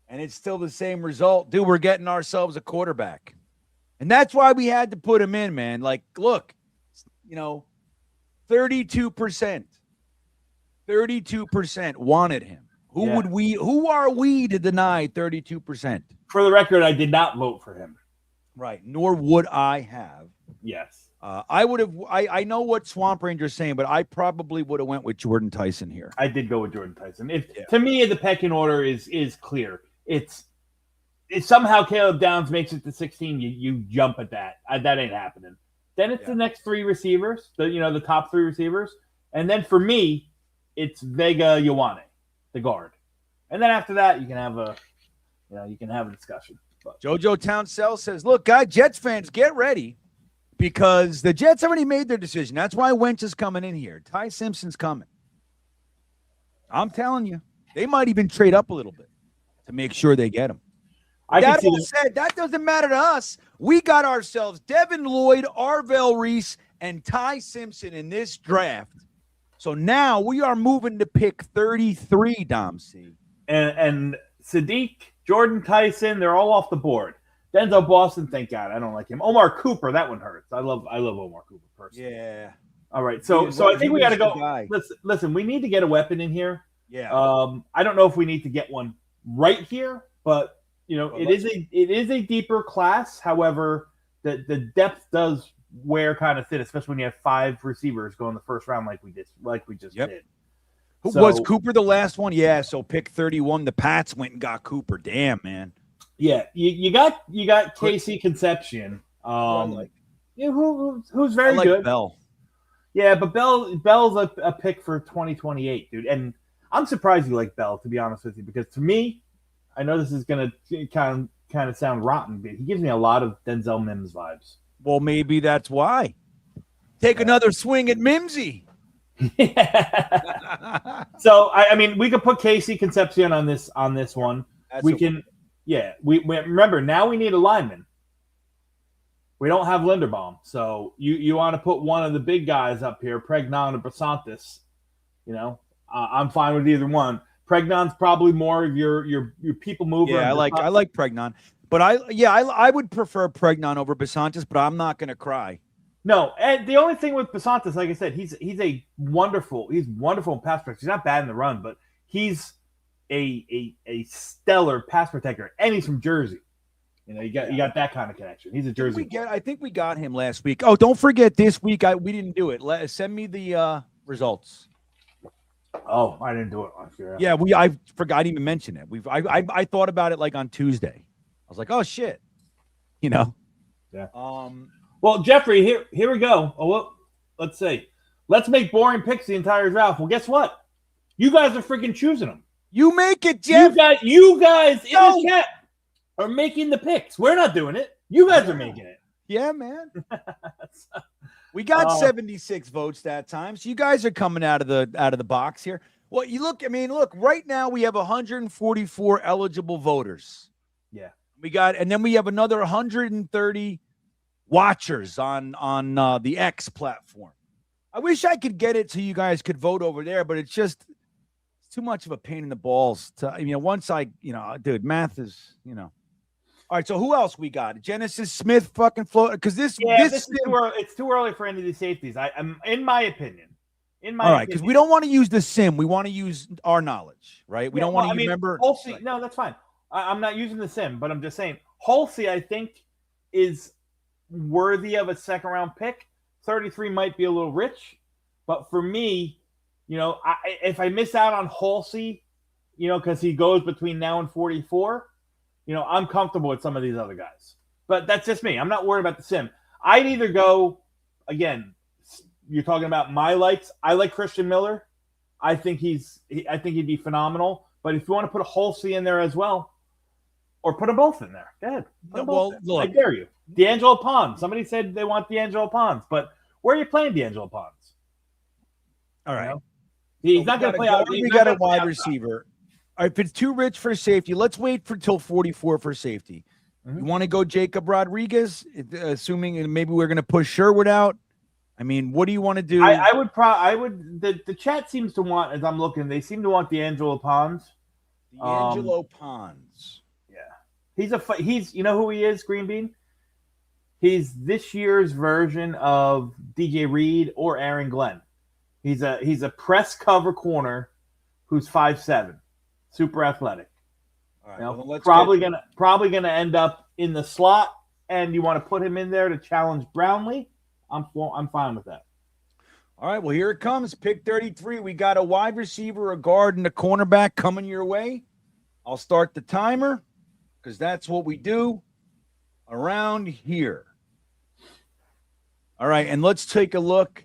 Speaker 7: and it's still the same result, dude. We're getting ourselves a quarterback, and that's why we had to put him in, man. Like, look, 32%, 32% wanted him. Who are we to deny 32%?
Speaker 8: For the record, I did not vote for him.
Speaker 7: Right. Nor would I have.
Speaker 8: Yes.
Speaker 7: I would have. I know what Swamp Ranger's saying, but I probably would have went with Jordan Tyson here.
Speaker 8: I did go with Jordan Tyson. To me, the pecking order is clear. If somehow Caleb Downs makes it to 16, you jump at that. That ain't happening. Then it's the next 3 receivers, the top 3 receivers, and then for me, it's Vega Ioane, the guard, and then after that, you can have a discussion. But
Speaker 7: JoJo Townsell says, "Look, guys, Jets fans, get ready because the Jets already made their decision. That's why Wentz is coming in here. Ty Simpson's coming. I'm telling you, they might even trade up a little bit to make sure they get him." That all said, that doesn't matter to us. We got ourselves Devin Lloyd, Arvell Reese, and Ty Simpson in this draft. So now we are moving to pick 33, Dom C.
Speaker 8: And Sadiq, Jordan Tyson, they're all off the board. Denzel Boston, thank God, I don't like him. Omar Cooper, that one hurts. I love Omar Cooper personally.
Speaker 7: Yeah.
Speaker 8: All right, so I think we got to go. Listen, we need to get a weapon in here.
Speaker 7: Yeah.
Speaker 8: I don't know if we need to get one right here, but it is a deeper class. However, the depth does wear kind of thin, especially when you have 5 receivers go in the first round like we just did.
Speaker 7: Who was Cooper the last one? Yeah, so pick 31. The Pats went and got Cooper. Damn, man.
Speaker 8: Yeah, you got Casey Concepcion. Who's very good.
Speaker 7: Bell.
Speaker 8: Yeah, but Bell's a pick for 2028, dude. And I'm surprised you like Bell, to be honest with you, because to me, I know this is gonna kind of sound rotten, but he gives me a lot of Denzel Mims vibes.
Speaker 7: Well, maybe that's why. Take another swing at Mimsy.
Speaker 8: So I mean, we could put Casey Concepcion on this one. We remember now we need a lineman. We don't have Linderbaum, so you want to put one of the big guys up here, Pregnon or Basantis. You know, I'm fine with either one. Pregnon's probably more of your people mover.
Speaker 7: Yeah, I like Pregnon, but I would prefer Pregnon over Basantis, but I'm not gonna cry.
Speaker 8: No, and the only thing with Basantis, like I said, he's wonderful in pass protection. He's not bad in the run, but he's a stellar pass protector, and he's from Jersey. You know, you got that kind of connection. He's a Jersey.
Speaker 7: I think we got him last week. Oh, don't forget this week we didn't do it. Send me the results.
Speaker 8: Oh, I didn't do it last year.
Speaker 7: Yeah, I forgot to even mention it. I thought about it like on Tuesday. I was like, oh shit, you know.
Speaker 8: Yeah. Well, Jeffrey, here we go. Oh, well, let's see. Let's make boring picks the entire draft. Well, guess what? You guys are freaking choosing them.
Speaker 7: You make it, Jeff.
Speaker 8: You guys in the chat are making the picks. We're not doing it. You guys are making it.
Speaker 7: Yeah, man. We got 76 votes that time, so you guys are coming out of the box here. Well, look. Right now we have 144 eligible voters.
Speaker 8: Yeah,
Speaker 7: and then we have another 130 watchers on the X platform. I wish I could get it so you guys could vote over there, but it's too much of a pain in the balls once dude, math is, All right, so who else we got? Genesis Smith fucking float, because this is
Speaker 8: too early. It's too early for any of these safeties. I'm in my opinion.
Speaker 7: All right, because we don't want to use the sim. We want to use our knowledge, right? We don't want to remember.
Speaker 8: Halsey, no, that's fine. I'm not using the sim, but I'm just saying Halsey, I think, is worthy of a second round pick. 33 might be a little rich, but for me, if I miss out on Halsey, because he goes between now and 44, I'm comfortable with some of these other guys. But that's just me. I'm not worried about the sim. I'd either go, again, you're talking about my likes. I like Christian Miller. I think he'd be phenomenal. But if you want to put a Halsey in there as well, or put them both in there, go ahead. Look, I dare you. D'Angelo Pons. Somebody said they want D'Angelo Pons, but where are you playing D'Angelo Pons?
Speaker 7: All right.
Speaker 8: He's not going to play out.
Speaker 7: We got a wide receiver. All right, if it's too rich for safety, let's wait till 44 for safety. Mm-hmm. You want to go Jacob Rodriguez, assuming maybe we're going to push Sherwood out? I mean, what do you want to do?
Speaker 8: I would. The chat seems to want, as I'm looking, they seem to want D'Angelo Pons.
Speaker 7: D'Angelo Pons.
Speaker 8: Yeah, he's you know who he is, GreenBean? He's this year's version of DJ Reed or Aaron Glenn. He's a press cover corner who's 5'7", super athletic. All right, probably gonna end up in the slot, and you want to put him in there to challenge Brownlee. I'm fine with that.
Speaker 7: All right, well, here it comes. Pick 33. We got a wide receiver, a guard, and a cornerback coming your way. I'll start the timer because that's what we do around here. All right, and let's take a look.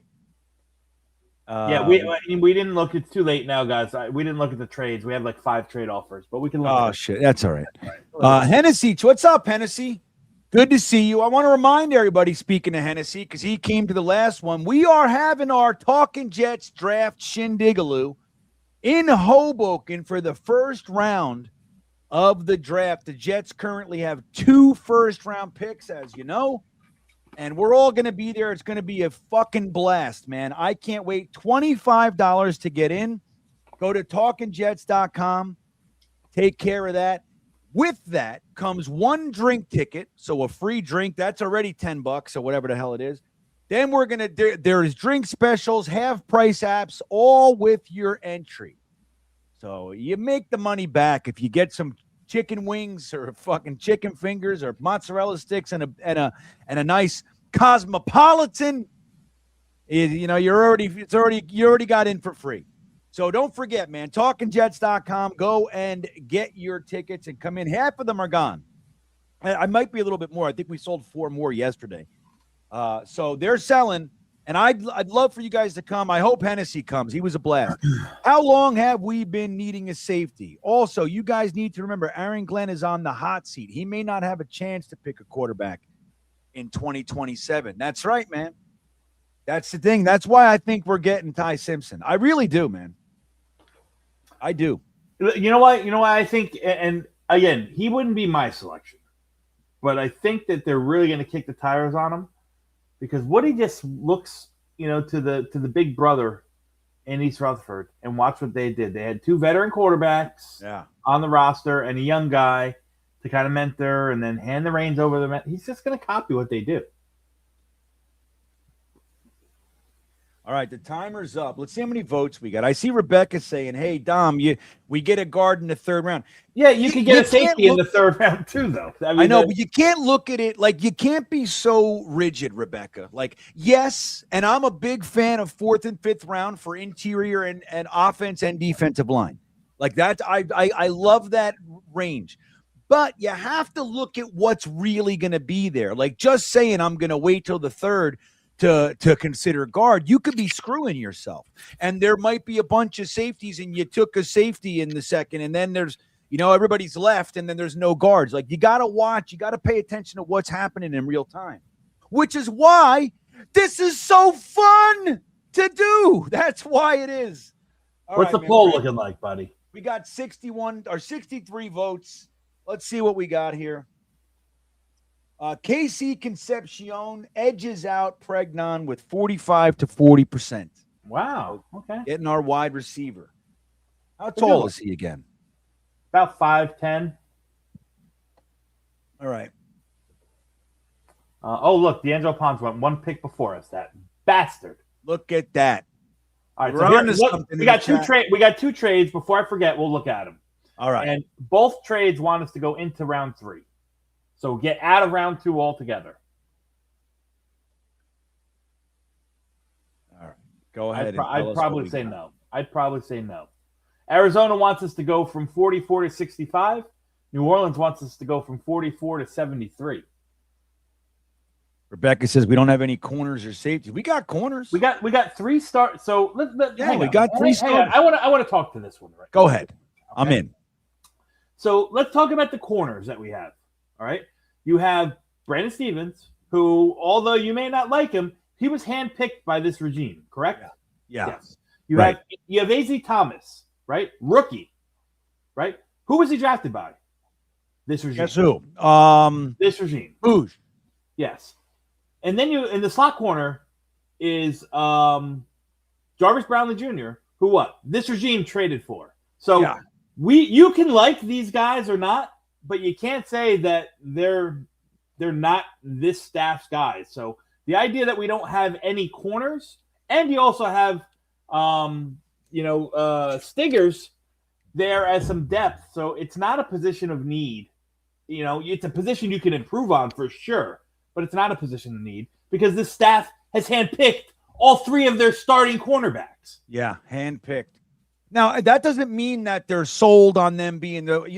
Speaker 8: We didn't look. It's too late now, guys. We didn't look at the trades. We had like 5 trade offers, but we can look.
Speaker 7: Oh, shit. That's all right. Hennessy, what's up, Hennessy? Good to see you. I want to remind everybody, speaking of Hennessy, because he came to the last one, we are having our Talking Jets draft shindigaloo in Hoboken for the first round of the draft. The Jets currently have 2 first-round picks, as you know, and we're all going to be there. It's going to be a fucking blast, man. I can't wait. $25 to get in. Go to talkingjets.com. Take care of that. With that comes 1 drink ticket, so a free drink. That's already $10 or whatever the hell it is. Then we're going to there is drink specials, half-price apps, all with your entry. So you make the money back if you get some chicken wings or fucking chicken fingers or mozzarella sticks and a nice Cosmopolitan, you already got in for free. So don't forget, man, talkingjets.com. Go and get your tickets and come in. Half of them are gone. I might be a little bit more. I think we sold 4 more yesterday. So they're selling, and I'd love for you guys to come. I hope Hennessy comes. He was a blast. How long have we been needing a safety? Also, you guys need to remember Aaron Glenn is on the hot seat. He may not have a chance to pick a quarterback in 2027. That's right, man. That's the thing. That's why I think we're getting Ty Simpson. I really do, man. I do.
Speaker 8: You know why? You know why I think, and again, he wouldn't be my selection, but I think that they're really going to kick the tires on him because Woody just looks, to the big brother in East Rutherford and watch what they did. They had 2 veteran quarterbacks on the roster and a young guy to kind of mentor and then hand the reins over to them. He's just going to copy what they do.
Speaker 7: All right, the timer's up. Let's see how many votes we got. I see Rebecca saying, "Hey, Dom, we get a guard in the 3rd round."
Speaker 8: Yeah, you could get a safety in the 3rd round too, though.
Speaker 7: I know, but you can't look at it like you can't be so rigid, Rebecca. Like, yes, and I'm a big fan of 4th and 5th round for interior and offense and defensive line. Like that, I love that range. But you have to look at what's really going to be there. Like just saying I'm going to wait till the 3rd to consider guard, you could be screwing yourself. And there might be a bunch of safeties and you took a safety in the 2nd and then there's, everybody's left and then there's no guards. Like you got to watch, you got to pay attention to what's happening in real time, which is why this is so fun to do. That's why it is.
Speaker 8: What's the poll looking like, buddy?
Speaker 7: We got 63 votes. Let's see what we got here. KC Concepcion edges out Pregnon with 45 to 40%.
Speaker 8: Wow. Okay.
Speaker 7: Getting our wide receiver. How tall is he again?
Speaker 8: About 5'10".
Speaker 7: All right.
Speaker 8: Look, D'Angelo Pons went 1 pick before us. That bastard.
Speaker 7: Look at that.
Speaker 8: All right. So we got 2 trades. We got 2 trades. Before I forget, we'll look at them.
Speaker 7: All right.
Speaker 8: And both trades want us to go into round 3. So get out of round 2 altogether.
Speaker 7: All right. Go ahead.
Speaker 8: I'd probably say no. I'd probably say no. Arizona wants us to go from 44 to 65. New Orleans wants us to go from 44 to 73.
Speaker 7: Rebecca says we don't have any corners or safeties. We got corners.
Speaker 8: We got 3 start. So
Speaker 7: we got 3 starters.
Speaker 8: I want to talk to this one. Right?
Speaker 7: Go ahead. Okay. I'm in.
Speaker 8: So let's talk about the corners that we have. All right. You have Brandon Stevens, who, although you may not like him, he was handpicked by this regime, correct?
Speaker 7: Yeah.
Speaker 8: Yes. You have A.Z. Thomas, right? Rookie, right? Who was he drafted by? This regime.
Speaker 7: Guess who?
Speaker 8: This regime.
Speaker 7: Booge.
Speaker 8: Yes. And then in the slot corner is Jarvis Brownlee Jr., who this regime traded for. So you can like these guys or not, but you can't say that they're not this staff's guys. So the idea that we don't have any corners, and you also have Stiggers there as some depth. So it's not a position of need. It's a position you can improve on for sure, but it's not a position of need because this staff has handpicked all 3 of their starting cornerbacks.
Speaker 7: Yeah, handpicked. Now, that doesn't mean that they're sold on them being we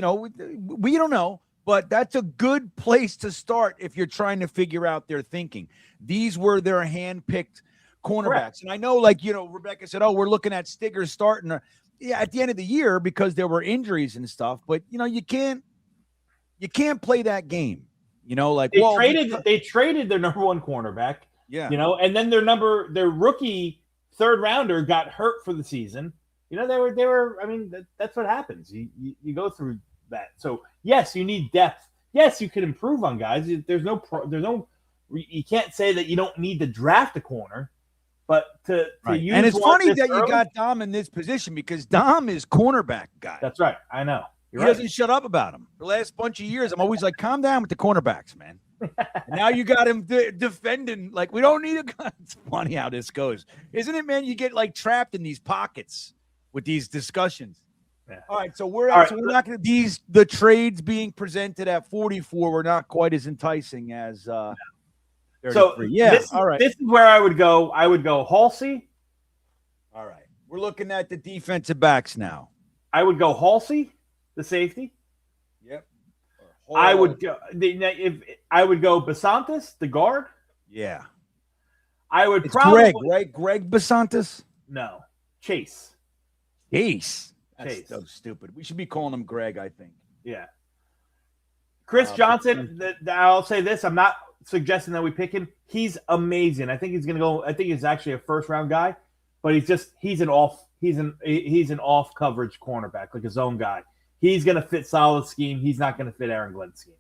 Speaker 7: don't know, but that's a good place to start if you're trying to figure out their thinking. These were their hand-picked cornerbacks. Correct. And I know, Rebecca said, we're looking at Stiggers starting at the end of the year because there were injuries and stuff, but, you can't play that game.
Speaker 8: They traded their number 1 cornerback, and then their rookie 3rd rounder got hurt for the season. They were. I mean, that's what happens. You go through that. So yes, you need depth. Yes, you can improve on guys. There's no. You can't say that you don't need to draft a corner, but to use.
Speaker 7: And it's funny that you got Dom in this position because Dom is cornerback guy.
Speaker 8: That's right. I know.
Speaker 7: He doesn't shut up about him. The last bunch of years, I'm always like, calm down with the cornerbacks, man. Now you got him defending. Like, we don't need a. It's funny how this goes, isn't it, man? You get trapped in these pockets with these discussions. Yeah. All right, so we're not going to the trades being presented at 44 were not quite as enticing as they're
Speaker 8: So
Speaker 7: yeah, all right.
Speaker 8: This is where I would go. I would go Halsey.
Speaker 7: All right. We're looking at the defensive backs now.
Speaker 8: I would go Halsey, the safety.
Speaker 7: Yep.
Speaker 8: I would go Basantis, the guard.
Speaker 7: Yeah.
Speaker 8: I would
Speaker 7: It's
Speaker 8: probably
Speaker 7: Greg, right? Greg Basantis?
Speaker 8: No. Chase.
Speaker 7: Chase.
Speaker 8: Chase.
Speaker 7: That's so stupid. We should be calling him Greg, I think.
Speaker 8: Yeah. Chris Johnson, I'll say this. I'm not suggesting that we pick him. He's amazing. I think he's going to go. I think he's actually a first-round guy, but he's an off coverage cornerback, like a zone guy. He's going to fit solid scheme. He's not going to fit Aaron Glenn's scheme.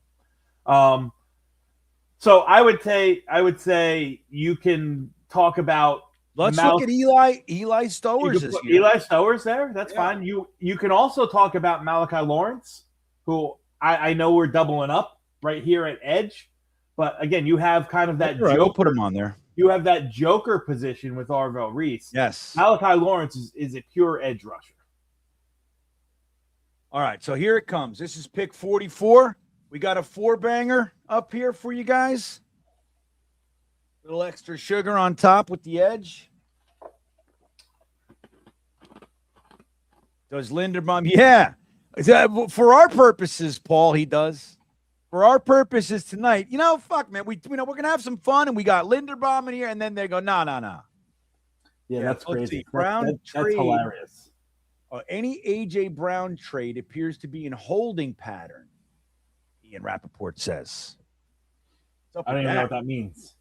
Speaker 8: So I would say you can talk about.
Speaker 7: Let's look at Eli Stowers this year.
Speaker 8: Eli Stowers there. That's fine. You can also talk about Malachi Lawrence, who I know we're doubling up right here at edge. But again, you have kind of that
Speaker 7: Joker. I'll put him on there.
Speaker 8: You have that joker position with Arvell Reese.
Speaker 7: Yes.
Speaker 8: Malachi Lawrence is a pure edge rusher.
Speaker 7: All right, so here it comes. This is pick 44. We got a 4-banger up here for you guys. Little extra sugar on top with the edge. Does Linderbaum? Yeah. For our purposes, Paul, he does. For our purposes tonight, fuck, man. We're gonna have some fun, and we got Linderbaum in here, and then they go, no.
Speaker 8: Yeah, that's crazy.
Speaker 7: That's
Speaker 8: hilarious.
Speaker 7: Any A.J. Brown trade appears to be in holding pattern, Ian Rappaport says.
Speaker 8: I don't even know what that means.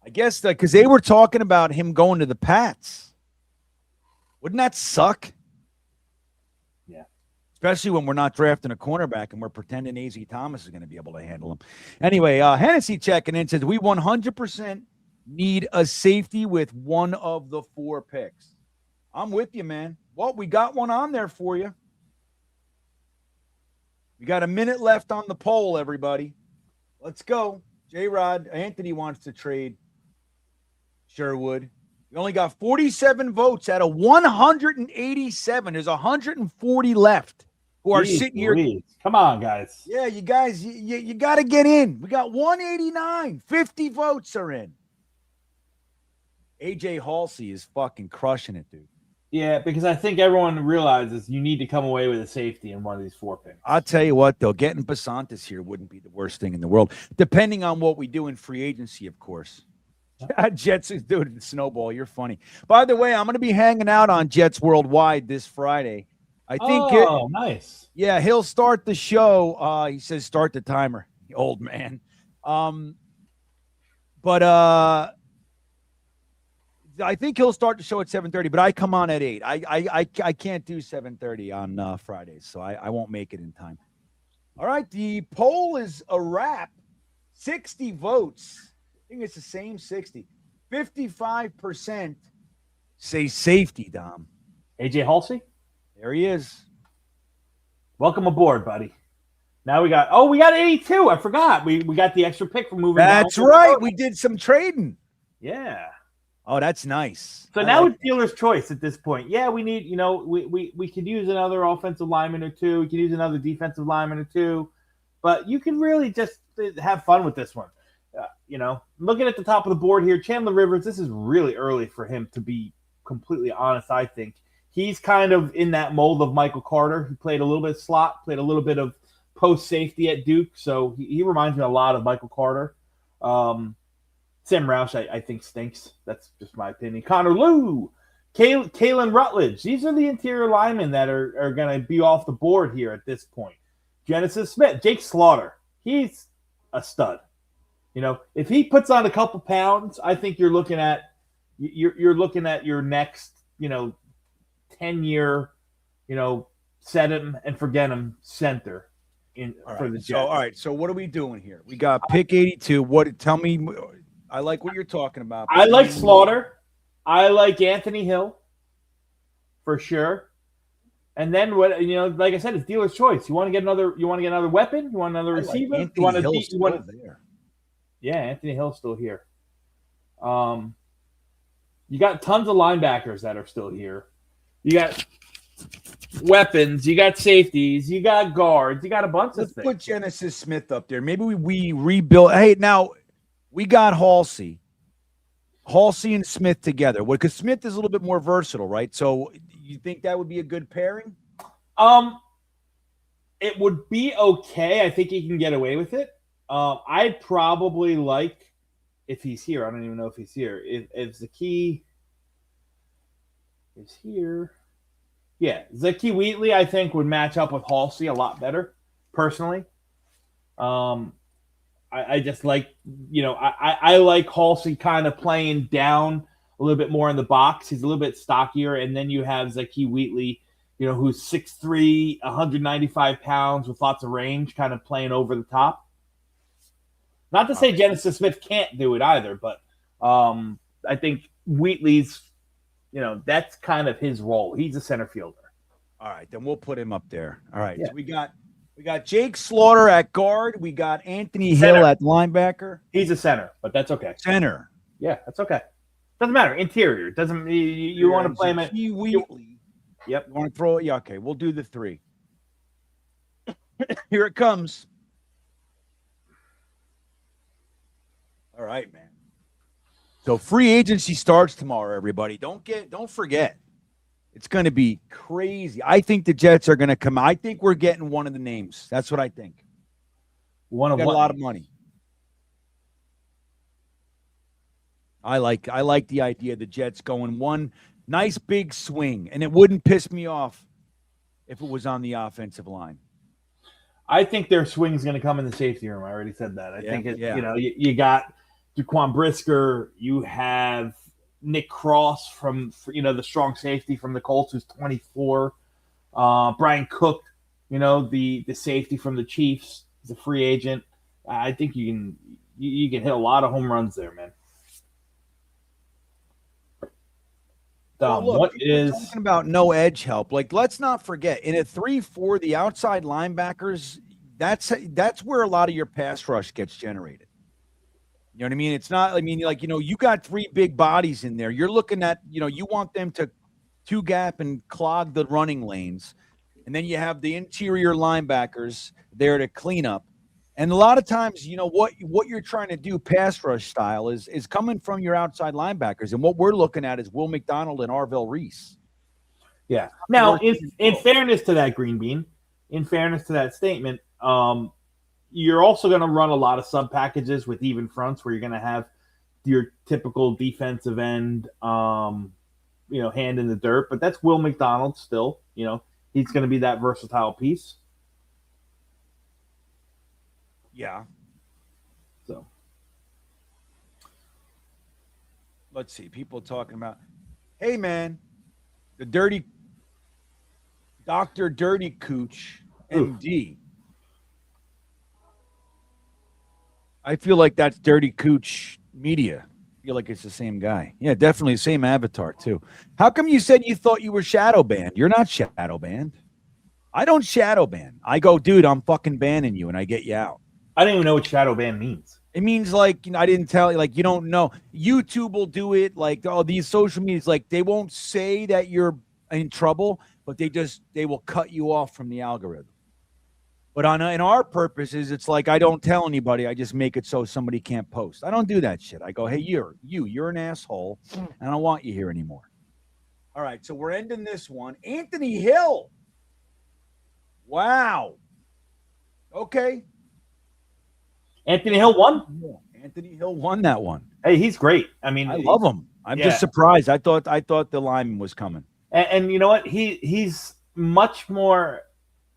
Speaker 7: I guess because they were talking about him going to the Pats. Wouldn't that suck?
Speaker 8: Yeah.
Speaker 7: Especially when we're not drafting a cornerback and we're pretending A.Z. Thomas is going to be able to handle him. Anyway, Hennessy checking in says, we 100% need a safety with one of the 4 picks. I'm with you, man. Well, we got one on there for you. We got a minute left on the poll, everybody. Let's go. J-Rod, Anthony wants to trade Sherwood. We only got 47 votes out of 187. There's 140 left who are sitting here.
Speaker 8: Come on, guys.
Speaker 7: Yeah, you guys, you got to get in. We got 189. 50 votes are in. AJ Halsey is fucking crushing it, dude.
Speaker 8: Yeah, because I think everyone realizes you need to come away with a safety in one of these 4 picks.
Speaker 7: I'll tell you what, though, getting Basantis here wouldn't be the worst thing in the world, depending on what we do in free agency, of course. Jets is doing Snowball. You're funny. By the way, I'm going to be hanging out on Jets Worldwide this Friday. I think.
Speaker 8: Nice.
Speaker 7: Yeah, he'll start the show. He says start the timer. The old man. But I think he'll start the show at 7:30. But I come on at 8. I can't do 7:30 on Fridays, so I won't make it in time. All right, the poll is a wrap. 60 votes. I think it's the same 60. 55% say safety, Dom.
Speaker 8: AJ Halsey?
Speaker 7: There he is.
Speaker 8: Welcome aboard, buddy. Now we got 82. I forgot. We got the extra pick for moving down.
Speaker 7: That's right. We did some trading.
Speaker 8: Yeah.
Speaker 7: Oh, that's nice.
Speaker 8: So now it's dealer's choice at this point. Yeah, we need, we could use another offensive lineman or 2. We could use another defensive lineman or 2. But you can really just have fun with this one. Looking at the top of the board here, Chandler Rivers, this is really early for him, to be completely honest, I think. He's kind of in that mold of Michael Carter. He played a little bit of slot, played a little bit of post safety at Duke, so he reminds me a lot of Michael Carter. Sam Roush, I think, stinks. That's just my opinion. Connor Lew, Kalen Rutledge. These are the interior linemen that are going to be off the board here at this point. Genesis Smith, Jake Slaughter. He's a stud. If he puts on a couple pounds, I think you're looking at your next, 10-year, set him and forget him center for the Jets.
Speaker 7: All right. So what are we doing here? We got pick 82. Tell me. I like what you're talking about.
Speaker 8: I like Slaughter. I like Anthony Hill for sure. And then like I said, it's dealer's choice. You want to get another weapon? You want another receiver? Yeah, Anthony Hill's still here. You got tons of linebackers that are still here. You got weapons. You got safeties. You got guards. You got a bunch of things.
Speaker 7: Put Genesis Smith up there. Maybe we rebuild. Hey, now, We got Halsey and Smith together. Because Smith is a little bit more versatile, right? So you think that would be a good pairing?
Speaker 8: It would be okay. I think he can get away with it. I'd probably like, if he's here, I don't even know if he's here. If Zaki is here, yeah, Zaki Wheatley, I think, would match up with Halsey a lot better, personally. I just like, I like Halsey kind of playing down a little bit more in the box. He's a little bit stockier, and then you have Zaki Wheatley, who's 6'3", 195 pounds with lots of range, kind of playing over the top. Not to say Genesis Smith can't do it either, but I think Wheatley's, that's kind of his role. He's a center fielder.
Speaker 7: All right, then we'll put him up there. All right,
Speaker 8: Yeah.
Speaker 7: so we got Jake Slaughter at guard. We got Anthony Hill at linebacker.
Speaker 8: He's a center, but that's okay.
Speaker 7: Center.
Speaker 8: Yeah, that's okay. Doesn't matter. Interior. Doesn't you want to play him at
Speaker 7: Wheatley.
Speaker 8: Yep.
Speaker 7: You want to throw it? Yeah, okay. We'll do the 3. Here it comes. All right, man. So free agency starts tomorrow, everybody. Don't forget. It's going to be crazy. I think the Jets are going to come. I think we're getting one of the names. That's what I think.
Speaker 8: One of
Speaker 7: got a lot of money. I like the idea of the Jets going one nice big swing, and it wouldn't piss me off if it was on the offensive line.
Speaker 8: I think their swing's going to come in the safety room. I already said that. I think
Speaker 7: yeah.
Speaker 8: You got Jaquan Brisker. You have Nick Cross from the strong safety from the Colts, who's 24. Brian Cook, the safety from the Chiefs, is a free agent. I think you can hit a lot of home runs there, man.
Speaker 7: Look, talking about no edge help? Like, let's not forget, in a 3-4, the outside linebackers, that's where a lot of your pass rush gets generated. You know what I mean? It's not, you got 3 big bodies in there. You're looking at, you want them to 2-gap and clog the running lanes. And then you have the interior linebackers there to clean up. And a lot of times, what you're trying to do pass rush style is coming from your outside linebackers. And what we're looking at is Will McDonald and Arvell Reese.
Speaker 8: Yeah. Now, in fairness to that, GreenBean, in fairness to that statement, you're also going to run a lot of sub packages with even fronts where you're going to have your typical defensive end, hand in the dirt. But that's Will McDonald still. He's going to be that versatile piece.
Speaker 7: Yeah.
Speaker 8: So
Speaker 7: let's see. People talking about, hey man, the dirty Dr. Dirty Cooch MD. I feel like that's Dirty Cooch Media. I feel like it's the same guy. Yeah, definitely the same avatar too. How come you said you thought you were shadow banned? You're not shadow banned. I don't shadow ban. I go, dude, I'm fucking banning you, and I get you out.
Speaker 8: I don't even know what shadow ban means.
Speaker 7: It means I didn't tell you, you don't know. YouTube will do it. These social medias, they won't say that you're in trouble, but they will cut you off from the algorithm. But in our purposes, it's I don't tell anybody. I just make it so somebody can't post. I don't do that shit. I go, hey, you're an asshole, and I don't want you here anymore. All right, so we're ending this one. Anthony Hill. Wow. Okay.
Speaker 8: Anthony Hill won?
Speaker 7: Yeah, Anthony Hill won that one.
Speaker 8: Hey, he's great. I mean,
Speaker 7: I love him. I'm just surprised. I thought the lineman was coming.
Speaker 8: And you know what? He's much more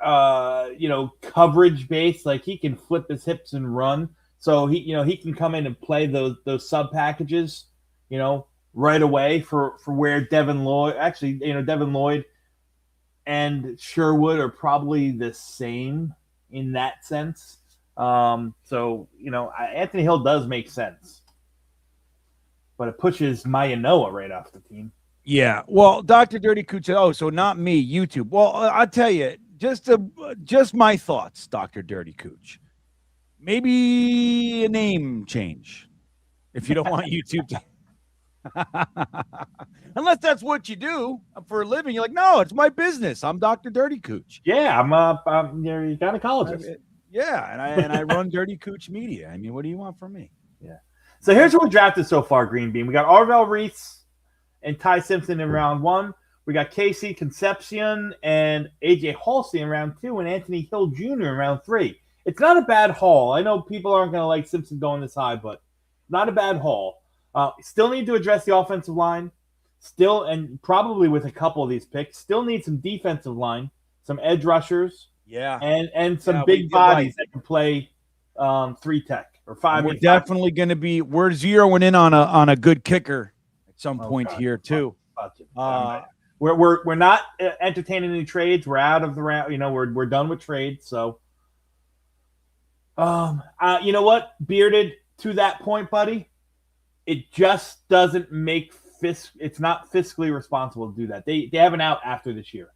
Speaker 8: coverage based. He can flip his hips and run. So he can come in and play those sub packages, right away for where Devin Lloyd and Sherwood are probably the same in that sense. Anthony Hill does make sense, but it pushes Maya Noah right off the team.
Speaker 7: Yeah. Well, Dr. Dirty Cooch. Oh, so not me, YouTube. Well, I'll tell you, just my thoughts, Dr. Dirty Cooch. Maybe a name change if you don't want YouTube to. Unless that's what you do for a living. You're like, no, it's my business. I'm Dr. Dirty Cooch.
Speaker 8: Yeah, I'm your gynecologist.
Speaker 7: Yeah, and I run Dirty Cooch Media. I mean, what do you want from me?
Speaker 8: Yeah. So here's what we drafted so far, GreenBean. We got Arvell Reese and Ty Simpson in round 1. We got Casey Concepcion and AJ Halsey in round 2 and Anthony Hill Jr. in round 3. It's not a bad haul. I know people aren't going to like Simpson going this high, but not a bad haul. Still need to address the offensive line. Still, and probably with a couple of these picks, still need some defensive line, some edge rushers, and some big bodies that can play 3 tech or 5.
Speaker 7: We're definitely going to be. We're zeroing in on a good kicker at some point here too.
Speaker 8: We're not entertaining any trades. We're out of the round. You know, we're done with trades. So, you know what, Bearded, to that point, buddy, it just doesn't make it's not fiscally responsible to do that. They have an out after this year.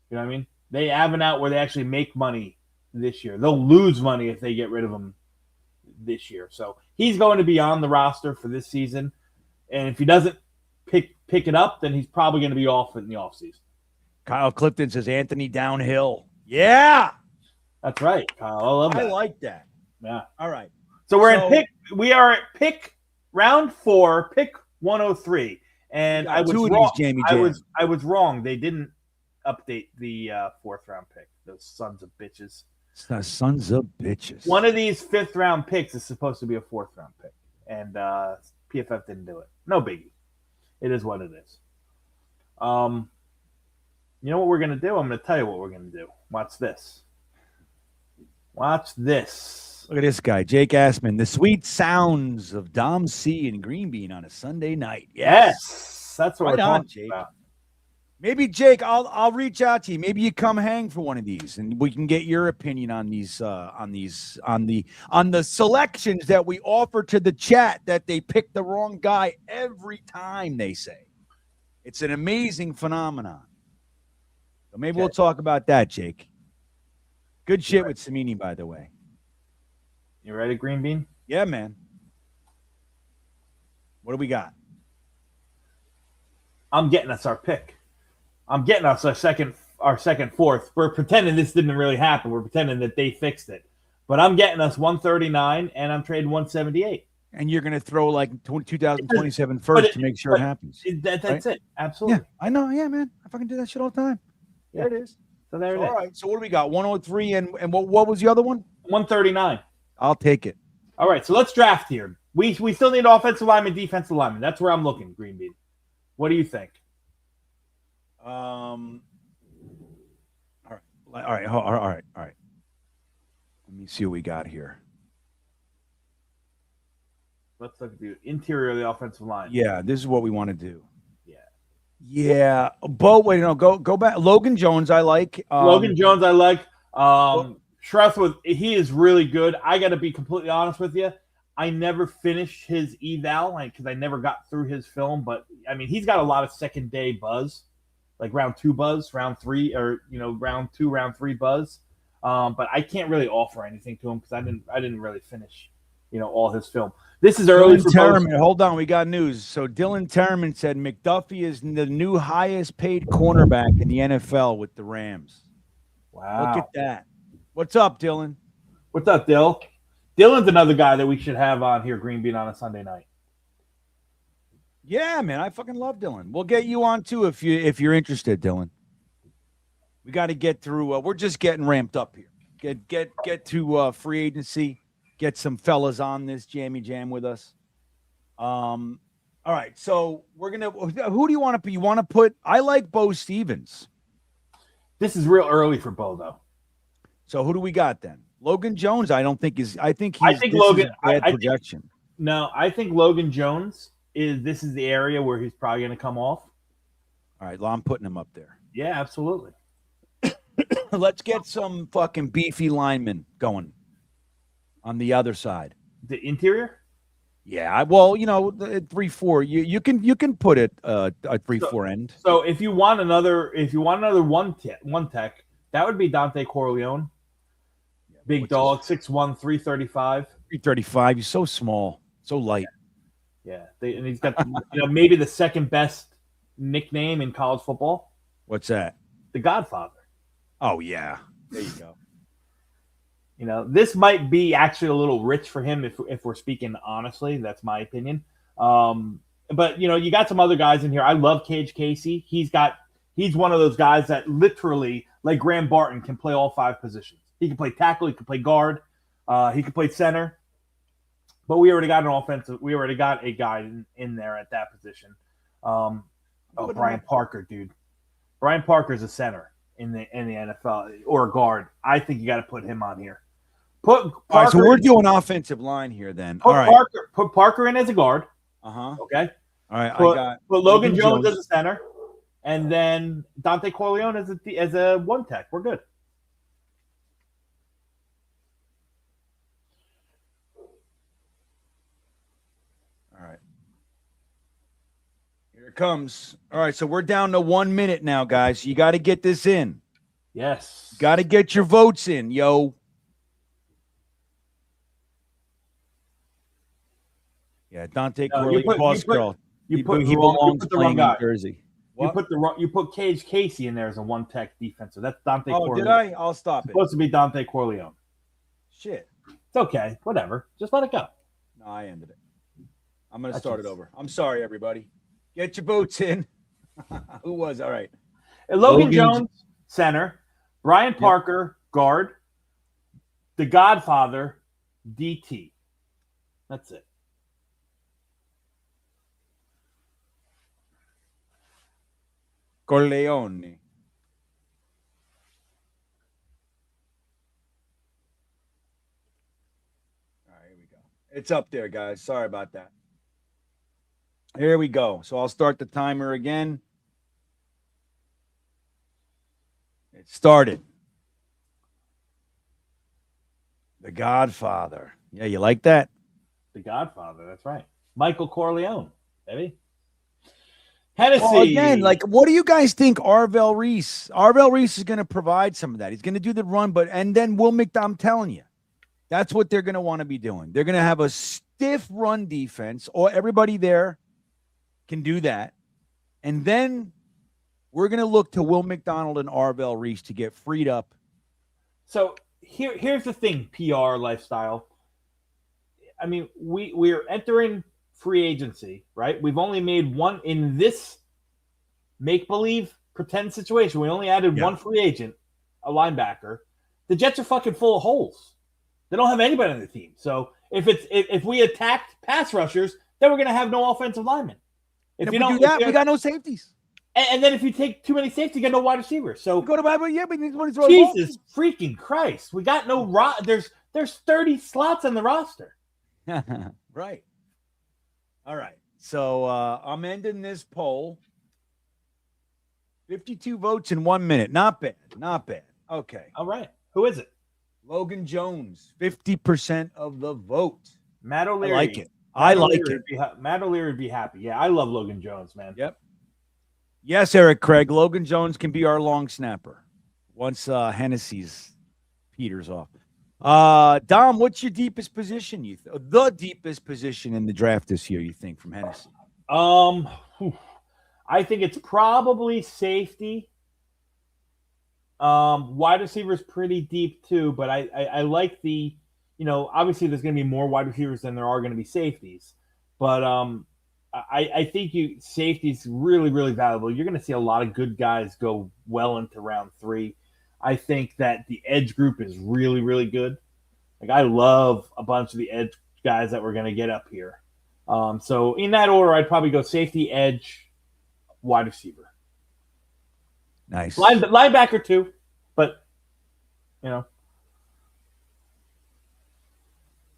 Speaker 8: You know what I mean? They have an out where they actually make money this year. They'll lose money if they get rid of him this year. So he's going to be on the roster for this season. And if he doesn't pick it up, then he's probably going to be off in the offseason.
Speaker 7: Kyle Clifton says Anthony downhill. Yeah.
Speaker 8: That's right, Kyle. I love that.
Speaker 7: I like that.
Speaker 8: Yeah.
Speaker 7: All right.
Speaker 8: So we are at pick round 4, pick 103. And I was wrong. I was wrong. They didn't update the 4th round pick. Those sons of bitches.
Speaker 7: Sons of bitches.
Speaker 8: One of these 5th round picks is supposed to be a 4th round pick. And PFF didn't do it. No biggie. It is what it is. You know what we're going to do? I'm going to tell you what we're going to do. Watch this. Watch this.
Speaker 7: Look at this guy, Jake Assman. The sweet sounds of Dom C and GreenBean on a Sunday night.
Speaker 8: Yes. That's what we're talking
Speaker 7: Jake.
Speaker 8: about.
Speaker 7: Maybe, Jake, I'll reach out to you. Maybe you come hang for one of these, and we can get your opinion on these on the selections that we offer to the chat. That they pick the wrong guy every time. They say it's an amazing phenomenon. So maybe we'll talk about that, Jake. Good shit with Samini, by the way.
Speaker 8: You ready, GreenBean?
Speaker 7: Yeah, man. What do we got?
Speaker 8: I'm getting us our pick. I'm getting us our second, 4th. We're pretending this didn't really happen. We're pretending that they fixed it. But I'm getting us 139, and I'm trading 178.
Speaker 7: And you're going to throw like 2027 first to make sure it happens.
Speaker 8: That's it. Absolutely.
Speaker 7: Yeah, I know. Yeah, man. I fucking do that shit all the time.
Speaker 8: Yeah.
Speaker 7: There it is.
Speaker 8: So there it is.
Speaker 7: All right. So what do we got? 103 and what was the other one?
Speaker 8: 139.
Speaker 7: I'll take it.
Speaker 8: All right. So let's draft here. We still need offensive lineman, defensive lineman. That's where I'm looking, GreenBean. What do you think?
Speaker 7: All right. Let me see what we got here.
Speaker 8: Let's look at the interior of the offensive line.
Speaker 7: Yeah, this is what we want to do. Yeah. But wait, no, go back. Logan Jones, I like.
Speaker 8: Logan Jones, I like. Shrewsbury, he is really good. I got to be completely honest with you. I never finished his eval because I never got through his film. But I mean, he's got a lot of second day buzz, like round 2 buzz, round 3, or round 2, round 3 buzz. But I can't really offer anything to him because I didn't really finish, all his film. This is early for
Speaker 7: Terraman. Hold on, we got news. So Dylan Terraman said McDuffie is the new highest paid cornerback in the NFL with the Rams.
Speaker 8: Wow.
Speaker 7: Look at that. What's up, Dylan?
Speaker 8: What's up, Dill? Dylan's another guy that we should have on here, GreenBean, on a Sunday night.
Speaker 7: Yeah, man, I fucking love Dylan. We'll get you on too if you're interested, Dylan. We got to get through. We're just getting ramped up here. Get to free agency. Get some fellas on this jammy jam with us. All right, so we're gonna. Who do you want to put? You want to put? I like Bo Stevens.
Speaker 8: This is real early for Bo, though.
Speaker 7: So who do we got then? Logan Jones. I don't think is. I think
Speaker 8: Logan.
Speaker 7: Bad projection.
Speaker 8: I think Logan Jones is. This is the area where he's probably going to come off.
Speaker 7: All right, well, I'm putting him up there.
Speaker 8: Yeah, absolutely.
Speaker 7: Let's get some fucking beefy linemen going on the other side.
Speaker 8: The interior?
Speaker 7: Yeah, well, the 3-4. You can put it a 3-4 end.
Speaker 8: So if you want another one tech, that would be Dante Corleone. Big dog, 6'1", 335.
Speaker 7: 335. He's so small, so light.
Speaker 8: Yeah, and he's got maybe the second best nickname in college football.
Speaker 7: What's that?
Speaker 8: The Godfather.
Speaker 7: Oh yeah, there you go.
Speaker 8: This might be actually a little rich for him if we're speaking honestly. That's my opinion. But you got some other guys in here. I love Cage Casey. He's one of those guys that literally, like Graham Barton, can play all 5 positions. He can play tackle. He can play guard. He can play center. But we already got an offensive. We already got a guy in there at that position. Brian Parker, dude. Brian Parker's a center in the NFL or a guard. I think you got to put him on here. Put Parker.
Speaker 7: All right, so we're doing offensive line here then.
Speaker 8: All
Speaker 7: right.
Speaker 8: Put Parker in as a guard. Okay.
Speaker 7: All right.
Speaker 8: Put Logan Jones as a center, and then Dante Corleone as a one tech. We're good.
Speaker 7: All right. Here it comes. All right, so we're down to 1 minute now, guys. You got to get this in.
Speaker 8: Yes.
Speaker 7: Got to get your votes in, yo. Yeah, Dante Corleone, boss girl.
Speaker 8: He put the wrong guy. Jersey. You put Cage Casey in there as a one tech defensive. That's Dante Corleone.
Speaker 7: Did I? I'll stop it.
Speaker 8: Supposed to be Dante Corleone.
Speaker 7: Shit.
Speaker 8: It's okay. Whatever. Just let it go.
Speaker 7: No, I ended it. I'm going to start it over. I'm sorry, everybody. Get your votes in. Who was? All right.
Speaker 8: Logan Jones, center. Brian Parker, guard. The Godfather, DT. That's it.
Speaker 7: Corleone. All right, here we go. It's up there, guys. Sorry about that. Here we go. So I'll start the timer again. It started. The Godfather. Yeah, you like that?
Speaker 8: The Godfather. That's right. Michael Corleone, baby. Hennessy.
Speaker 7: Well, again, what do you guys think Arvell Reese? Arvell Reese is going to provide some of that. He's going to do the run, and then Will McDonald, I'm telling you, that's what they're going to want to be doing. They're going to have a stiff run defense, or everybody there can do that. And then we're going to look to Will McDonald and Arvell Reese to get freed up.
Speaker 8: So here's the thing, PR lifestyle. I mean, we're entering free agency, right? We've only made one in this make-believe pretend situation. We only added one free agent, a linebacker. The Jets are fucking full of holes. They don't have anybody on the team. So if we attacked pass rushers, then we're going to have no offensive linemen.
Speaker 7: If we do that, we got no safeties.
Speaker 8: And then if you take too many safeties, you got no wide receivers. So
Speaker 7: go to Bible, but we need to throw
Speaker 8: Jesus freaking Christ. We got no there's 30 slots on the roster.
Speaker 7: Right. All right. So I'm ending this poll. 52 votes in 1 minute. Not bad. Not bad. Okay.
Speaker 8: All right. Who is it?
Speaker 7: Logan Jones. 50% of the vote.
Speaker 8: Matt O'Leary.
Speaker 7: I like it. I like it.
Speaker 8: Matt O'Leary would be happy. Yeah, I love Logan Jones, man.
Speaker 7: Yep. Yes, Eric Craig. Logan Jones can be our long snapper once Hennessy's peters off. Dom, what's your deepest position? The deepest position in the draft this year, you think, from Hennessy?
Speaker 8: I think it's probably safety. Wide receiver's pretty deep too, but I like the, obviously there's going to be more wide receivers than there are going to be safeties, but I think safety's really, really valuable. You're going to see a lot of good guys go well into round 3. I think that the edge group is really, really good. Like, I love a bunch of the edge guys that we're going to get up here. So in that order, I'd probably go safety, edge, wide receiver.
Speaker 7: Nice.
Speaker 8: Linebacker too, but,
Speaker 7: All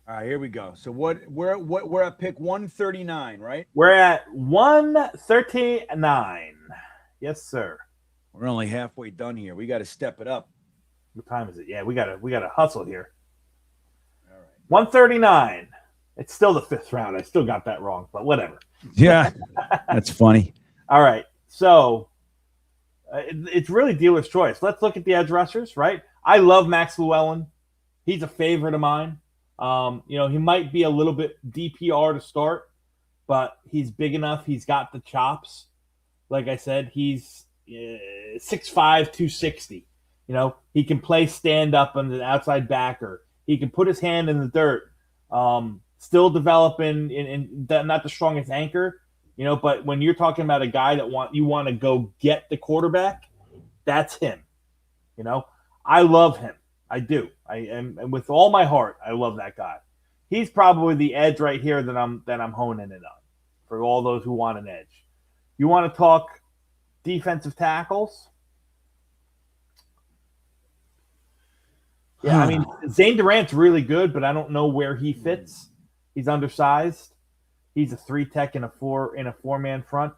Speaker 7: right, here we go. So we're at pick 139, right?
Speaker 8: We're at 139. Yes, sir.
Speaker 7: We're only halfway done here. We got to step it up.
Speaker 8: What time is it? Yeah, we gotta hustle here. All right. 139. It's still the 5th round. I still got that wrong, but whatever.
Speaker 7: Yeah, that's funny.
Speaker 8: All right, so it's really dealer's choice. Let's look at the edge rushers, right? I love Max Llewellyn. He's a favorite of mine. He might be a little bit DPR to start, but he's big enough. He's got the chops. Like I said, he's 6'5", 260. He can play stand up on the outside backer. He can put his hand in the dirt. Still developing in not the strongest anchor, but when you're talking about a guy that you want to go get the quarterback, that's him. I love him. I do. And with all my heart, I love that guy. He's probably the edge right here that I'm honing it on for all those who want an edge. You want to talk defensive tackles? Yeah, I mean, Zane Durant's really good, but I don't know where he fits. He's undersized. He's a 3-tech in a four-man front.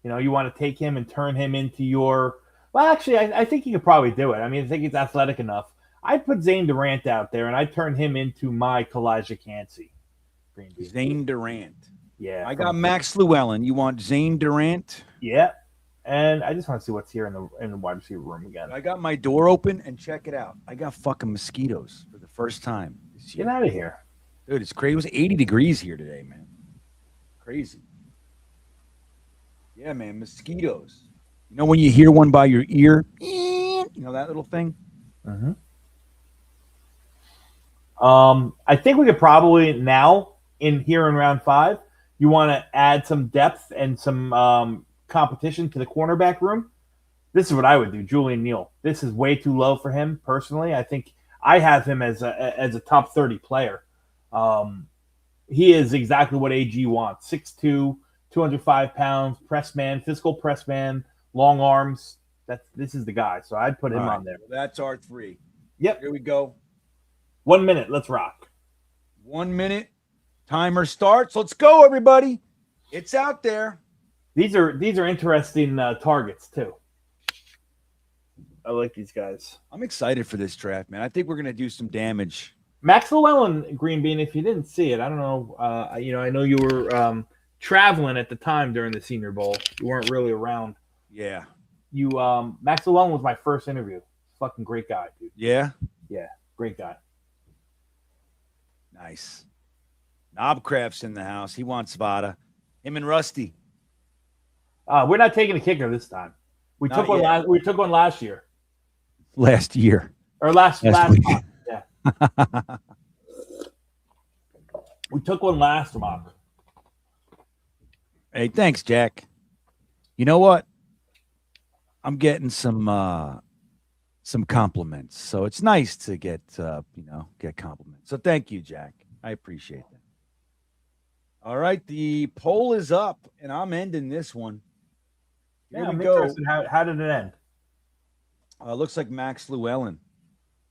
Speaker 8: You want to take him and turn him into your. Well, actually, I think he could probably do it. I mean, I think he's athletic enough. I'd put Zane Durant out there, and I'd turn him into my Kalijah Cansey.
Speaker 7: Zane Durant.
Speaker 8: Yeah.
Speaker 7: I got Max Llewellyn. You want Zane Durant?
Speaker 8: Yeah. And I just want to see what's here in the wide receiver room again.
Speaker 7: I got my door open, and check it out. I got fucking mosquitoes for the first time this year.
Speaker 8: Get out of here.
Speaker 7: Dude, it's crazy. It was 80 degrees here today, man. Crazy. Yeah, man, mosquitoes. When you hear one by your ear? That little thing?
Speaker 8: Mm-hmm. I think we could probably now, in round 5, you want to add some depth and some competition to the cornerback room. This is what I would do. Julian Neal. This is way too low for him personally. I think I have him as a top 30 player. He is exactly what AG wants. 6'2", 205 pounds, press man, physical press man, long arms. This is the guy. So I'd put him on there.
Speaker 7: That's our 3.
Speaker 8: Yep.
Speaker 7: Here we go.
Speaker 8: 1 minute. Let's rock.
Speaker 7: 1 minute. Timer starts. Let's go, everybody. It's out there.
Speaker 8: These are interesting targets too. I like these guys.
Speaker 7: I'm excited for this draft, man. I think we're gonna do some damage.
Speaker 8: Max Llewellyn, GreenBean. If you didn't see it, I don't know. I know you were traveling at the time during the Senior Bowl. You weren't really around.
Speaker 7: Yeah.
Speaker 8: Max Llewellyn was my first interview. Fucking great guy, dude.
Speaker 7: Yeah.
Speaker 8: Yeah, great guy.
Speaker 7: Nice. Knobcraft's in the house. He wants Vada. Him and Rusty.
Speaker 8: We're not taking a kicker this time. We took one last year.
Speaker 7: Last year.
Speaker 8: Or last
Speaker 7: week.
Speaker 8: month. Yeah. We took one last month.
Speaker 7: Hey, thanks, Jack. You know what? I'm getting some compliments. So it's nice to get compliments. So thank you, Jack. I appreciate that. All right, the poll is up, and I'm ending this one. Here we go.
Speaker 8: How did it end?
Speaker 7: Looks like Max Llewellyn.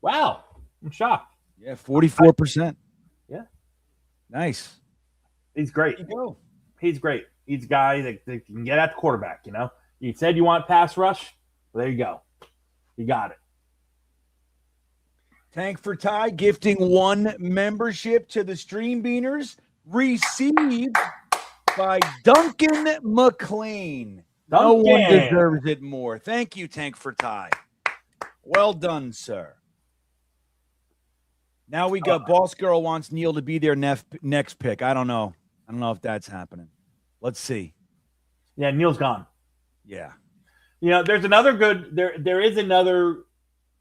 Speaker 8: Wow, I'm shocked.
Speaker 7: Yeah, 44%.
Speaker 8: Yeah,
Speaker 7: nice.
Speaker 8: He's great. He's great. He's a guy that can get at the quarterback. You said you want pass rush. Well, there you go. You got it.
Speaker 7: Tank for Ty gifting 1 membership to the Stream Beaners, received by Duncan McLean. No one deserves it more. Thank you, Tank for Ty. Well done, sir. Now we got Boss Girl wants Neil to be their next pick. I don't know. I don't know if that's happening. Let's see.
Speaker 8: Yeah, Neil's gone.
Speaker 7: Yeah.
Speaker 8: There's another good. There is another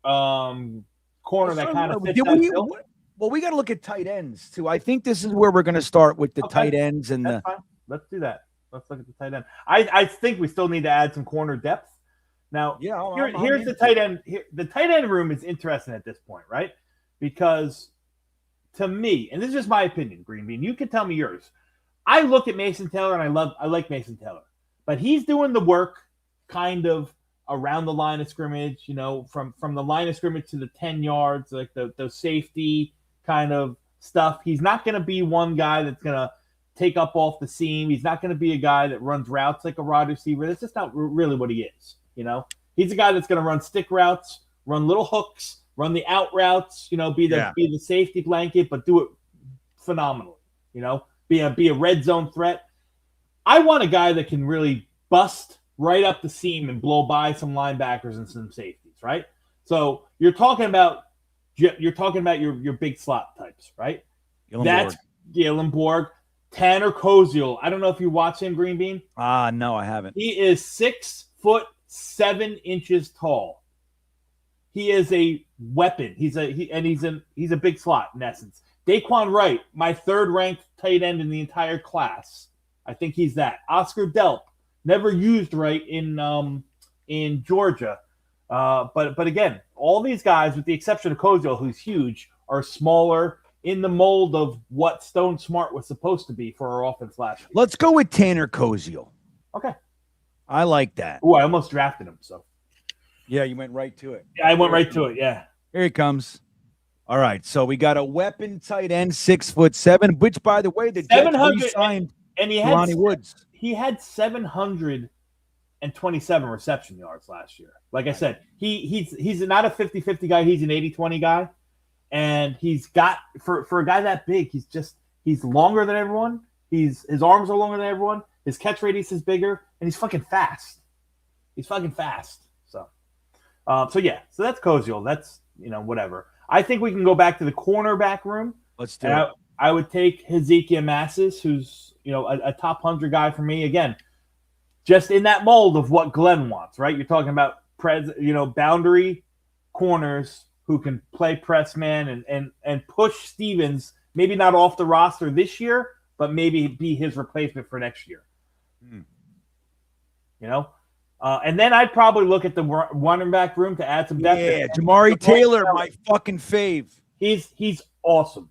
Speaker 8: corner that kind of fits that bill.
Speaker 7: Well, we got to look at tight ends too. I think this is where we're going to start with the tight ends and
Speaker 8: That's fine. Let's do that. Let's look at the tight end. I think we still need to add some corner depth. Now, here's the tight end. The tight end room is interesting at this point, right? Because to me, and this is just my opinion, GreenBean, you can tell me yours. I look at Mason Taylor and I like Mason Taylor, but he's doing the work kind of around the line of scrimmage, from the line of scrimmage to the 10 yards, like the safety kind of stuff. He's not going to be one guy that's going to take up off the seam. He's not going to be a guy that runs routes like a wide receiver. That's just not really what he is. He's a guy that's going to run stick routes, run little hooks, run the out routes, be the safety blanket, but do it phenomenally, be a red zone threat. I want a guy that can really bust right up the seam and blow by some linebackers and some safeties, right? So you're talking about your big slot types, right? That's Galen Borg, Tanner Koziel. I don't know if you watch him, GreenBean.
Speaker 7: No, I haven't.
Speaker 8: He is 6'7" tall. he is a weapon. He's a big slot in essence. Daquan Wright, my third ranked tight end in the entire class. I think he's that. Oscar Delp, never used right in Georgia. But again, all these guys, with the exception of Koziel, who's huge, are smaller, in the mold of what Stone Smart was supposed to be for our offense last year.
Speaker 7: Let's go with Tanner Koziel.
Speaker 8: Okay.
Speaker 7: I like that.
Speaker 8: Oh, I almost drafted him. So
Speaker 7: yeah, you went right to it.
Speaker 8: Yeah, I went right to it. Yeah.
Speaker 7: Here he comes. All right, so we got a weapon tight end, 6'7", which, by the way, the Jets re-signed
Speaker 8: and he had
Speaker 7: Ronnie Woods.
Speaker 8: He had 727 reception yards last year. Like I said, he's not a 50-50 guy. He's an 80-20 guy, and he's got for a guy that big, he's longer than everyone. His arms are longer than everyone. His catch radius is bigger, and he's fucking fast. So that's Koziel. That's whatever. I think we can go back to the cornerback room.
Speaker 7: Let's do it.
Speaker 8: I would take Hezekiah Massis, who's a top 100 guy for me. Again, just in that mold of what Glenn wants, right? You're talking about boundary corners who can play press man and push Stevens, maybe not off the roster this year, but maybe be his replacement for next year. And then I'd probably look at the running back room to add some depth.
Speaker 7: Yeah, Jamari Taylor, my fucking fave.
Speaker 8: He's awesome.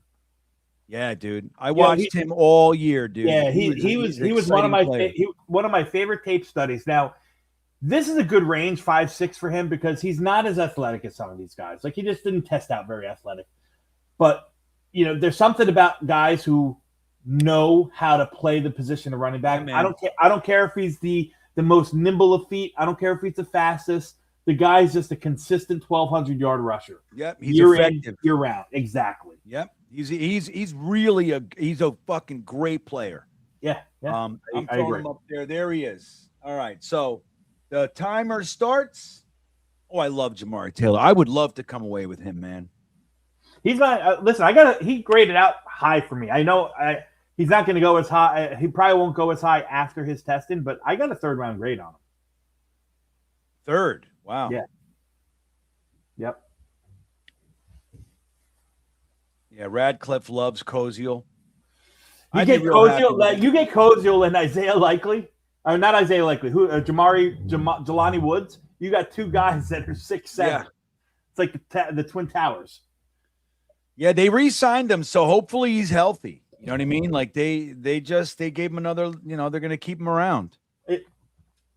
Speaker 7: Yeah, dude. I watched him all year, dude.
Speaker 8: Yeah, he was one of my favorite tape studies. Now, this is a good range, 5'6" for him, because he's not as athletic as some of these guys. Like, he just didn't test out very athletic. But there's something about guys who know how to play the position of running back.
Speaker 7: Yeah,
Speaker 8: I don't care if he's the most nimble of feet. I don't care if he's the fastest. The guy's just a consistent 1,200-yard rusher.
Speaker 7: Yep, he's effective
Speaker 8: year round. Exactly.
Speaker 7: Yep, he's really a fucking great player.
Speaker 8: Yeah.
Speaker 7: I'm throwing him up there. There he is. All right, so the timer starts. Oh, I love Jamari Taylor. I would love to come away with him, man.
Speaker 8: He's not. Listen, he graded out high for me. I know he's not going to go as high. He probably won't go as high after his testing, but I got a 3rd-round grade on him.
Speaker 7: Third. Wow.
Speaker 8: Yeah. Yep.
Speaker 7: Yeah, Radcliffe loves Koziel.
Speaker 8: You get Koziel and Isaiah Likely. Or not Isaiah Likely. Jelani Woods. You got two guys that are 6'7".
Speaker 7: Yeah.
Speaker 8: It's like the Twin Towers.
Speaker 7: Yeah, they re-signed him, so hopefully he's healthy. You know what I mean? Like they gave him another, they're going to keep him around.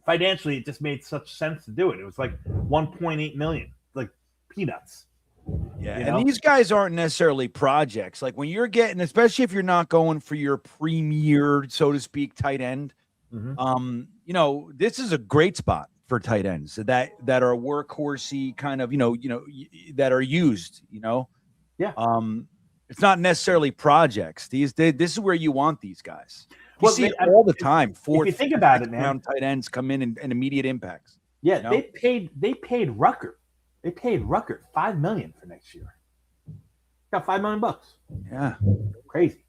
Speaker 8: Financially, it just made such sense to do it. It was like $1.8 million, like peanuts.
Speaker 7: Yeah, and these guys aren't necessarily projects. Like when you're getting, especially if you're not going for your premier, so to speak, tight end, this is a great spot for tight ends that are workhorsey kind of, that are used,
Speaker 8: Yeah.
Speaker 7: It's not necessarily projects. This is where you want these guys. You see it all the time.
Speaker 8: If you think about it, man,
Speaker 7: tight ends come in and immediate impacts.
Speaker 8: Yeah, they paid Rucker. They paid Rucker $5 million for next year. Got $5 million.
Speaker 7: Yeah,
Speaker 8: crazy.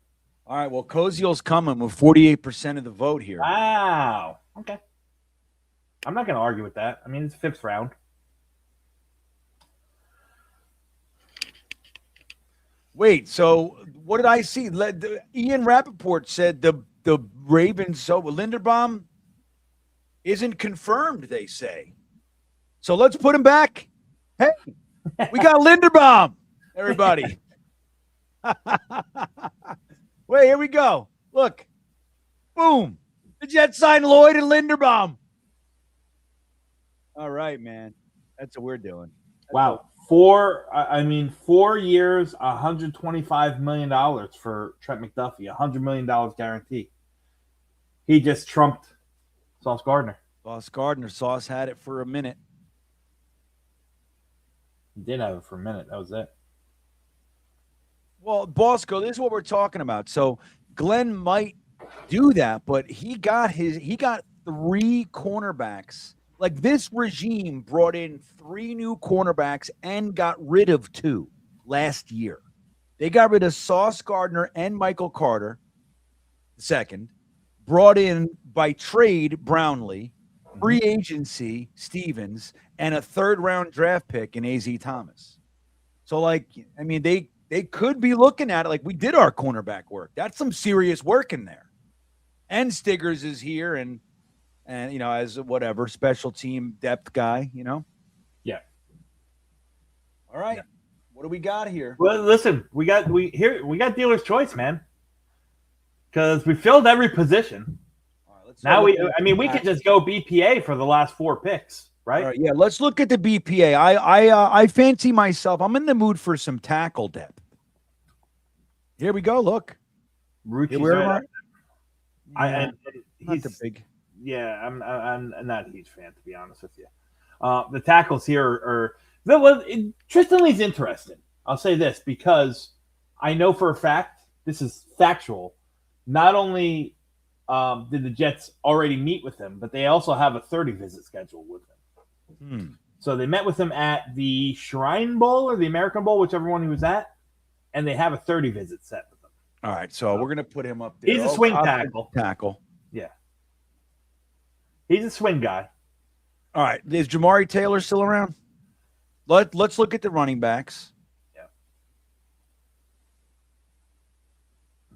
Speaker 7: All right, well, Koziel's coming with 48% of the vote here.
Speaker 8: Wow. Okay. I'm not going to argue with that. I mean, it's 5th round.
Speaker 7: Wait, so what did I see? Ian Rappaport said the Ravens, so Linderbaum isn't confirmed, they say. So let's put him back. Hey, we got Linderbaum, everybody. Wait, here we go. Look. Boom. The Jets signed Lloyd and Linderbaum. All right, man. That's what we're doing.
Speaker 8: Wow. 4 years, $125 million for Trent McDuffie, $100 million guarantee. He just trumped Sauce Gardner.
Speaker 7: Sauce had it for a minute.
Speaker 8: He did have it for a minute. That was it.
Speaker 7: Well, Bosco, this is what we're talking about. So Glenn might do that, but he got 3 cornerbacks. Like this regime brought in 3 new cornerbacks and got rid of 2 last year. They got rid of Sauce Gardner and Michael Carter, second. Brought in by trade Brownlee, free agency, Stevens, and a third-round draft pick in AZ Thomas. So, like, I mean, they could be looking at it like we did our cornerback work. That's some serious work in there. And Stiggers is here, and as whatever special team depth guy,
Speaker 8: Yeah.
Speaker 7: All right.
Speaker 8: Yeah.
Speaker 7: What do we got here?
Speaker 8: Well, listen, we got dealer's choice, man. Because we filled every position.
Speaker 7: All right,
Speaker 8: now we could just go BPA for the last 4 picks, right?
Speaker 7: All right, yeah, let's look at the BPA. I fancy myself. I'm in the mood for some tackle depth. Here we go. Look,
Speaker 8: Rucci's
Speaker 7: right.
Speaker 8: and
Speaker 7: Not
Speaker 8: he's
Speaker 7: the big.
Speaker 8: Yeah, I'm not a huge fan, to be honest with you. The tackles here are Tristan Lee's interesting. I'll say this because I know for a fact, this is factual. Not only did the Jets already meet with him, but they also have a 30 visit scheduled with him. So they met with him at the Shrine Bowl or the American Bowl, whichever one he was at, and they have a 30 visit set with him.
Speaker 7: All right, so we're gonna put him up there.
Speaker 8: He's a swing tackle. Yeah, he's a swing guy.
Speaker 7: All right, is Jamari Taylor still around? Let's look at the running backs.
Speaker 8: Yeah,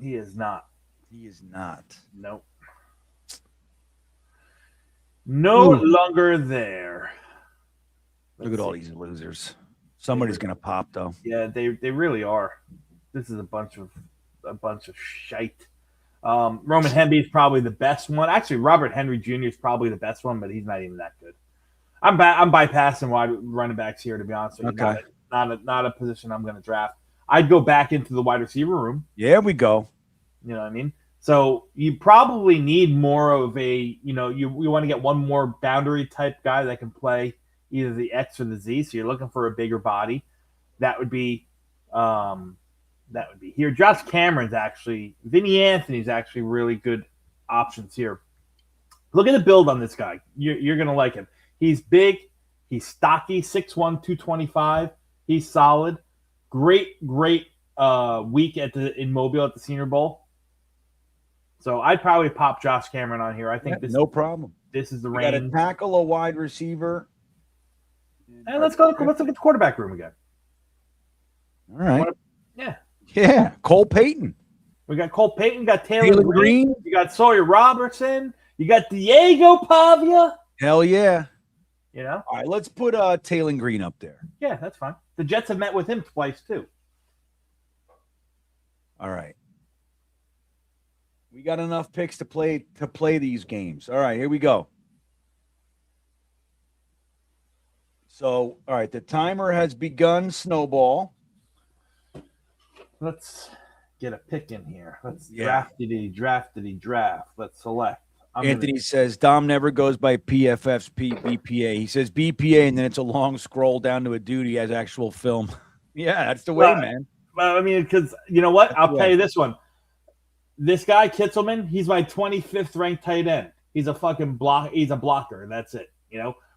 Speaker 8: he is not.
Speaker 7: He is not.
Speaker 8: Nope. No longer there.
Speaker 7: Look at all these losers. Somebody's gonna pop though.
Speaker 8: Yeah, they really are. This is a bunch of shite. Roman Hemby is probably the best one. Actually, Robert Henry Jr. is probably the best one, but he's not even that good. I'm bypassing wide running backs here, to be honest with you.
Speaker 7: Okay.
Speaker 8: Not a position I'm going to draft. I'd go back into the wide receiver room.
Speaker 7: Yeah, we go.
Speaker 8: You know what I mean? So you probably need more of a, you want to get one more boundary type guy that can play either the X or the Z. So you're looking for a bigger body. That would be here. Josh Vinny Anthony's actually really good options here. Look at the build on this guy. You're going to like him. He's big. He's stocky, 6'1", 225. He's solid. Great week in Mobile at the Senior Bowl. So I'd probably pop Josh Cameron on here. I think
Speaker 7: no problem.
Speaker 8: This is the
Speaker 7: We got
Speaker 8: range.
Speaker 7: to tackle a wide receiver.
Speaker 8: And let's look at the quarterback room again.
Speaker 7: All right.
Speaker 8: Yeah.
Speaker 7: Cole Payton.
Speaker 8: We got Cole Payton. We got Taylor
Speaker 7: Green.
Speaker 8: You got Sawyer Robertson. You got Diego Pavia.
Speaker 7: Hell yeah.
Speaker 8: All
Speaker 7: right, let's put Taylor Green up there.
Speaker 8: Yeah, that's fine. The Jets have met with him twice too.
Speaker 7: All right. We got enough picks to play these games. All right, here we go. So, all right, the timer has begun. Snowball.
Speaker 8: Let's get a pick in here. Let's draft. Let's select.
Speaker 7: Anthony says Dom never goes by PFF's BPA. He says BPA, and then it's a long scroll down to a dude he has actual film. Yeah, that's the way, man.
Speaker 8: Well, I mean, because you know what? I'll tell you this one. This guy, Kitzelman, he's my 25th ranked tight end. He's a fucking block. He's a blocker. That's it.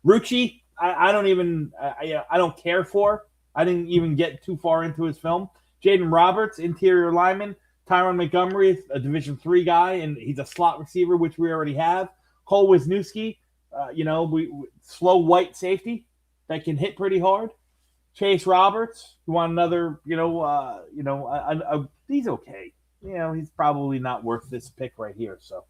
Speaker 8: Rucci, I don't care for. I didn't even get too far into his film. Jaden Roberts, interior lineman. Tyron Montgomery, a Division III guy, and he's a slot receiver, which we already have. Cole Wisniewski, slow white safety that can hit pretty hard. Chase Roberts, you want another, he's okay. He's probably not worth this pick right here. So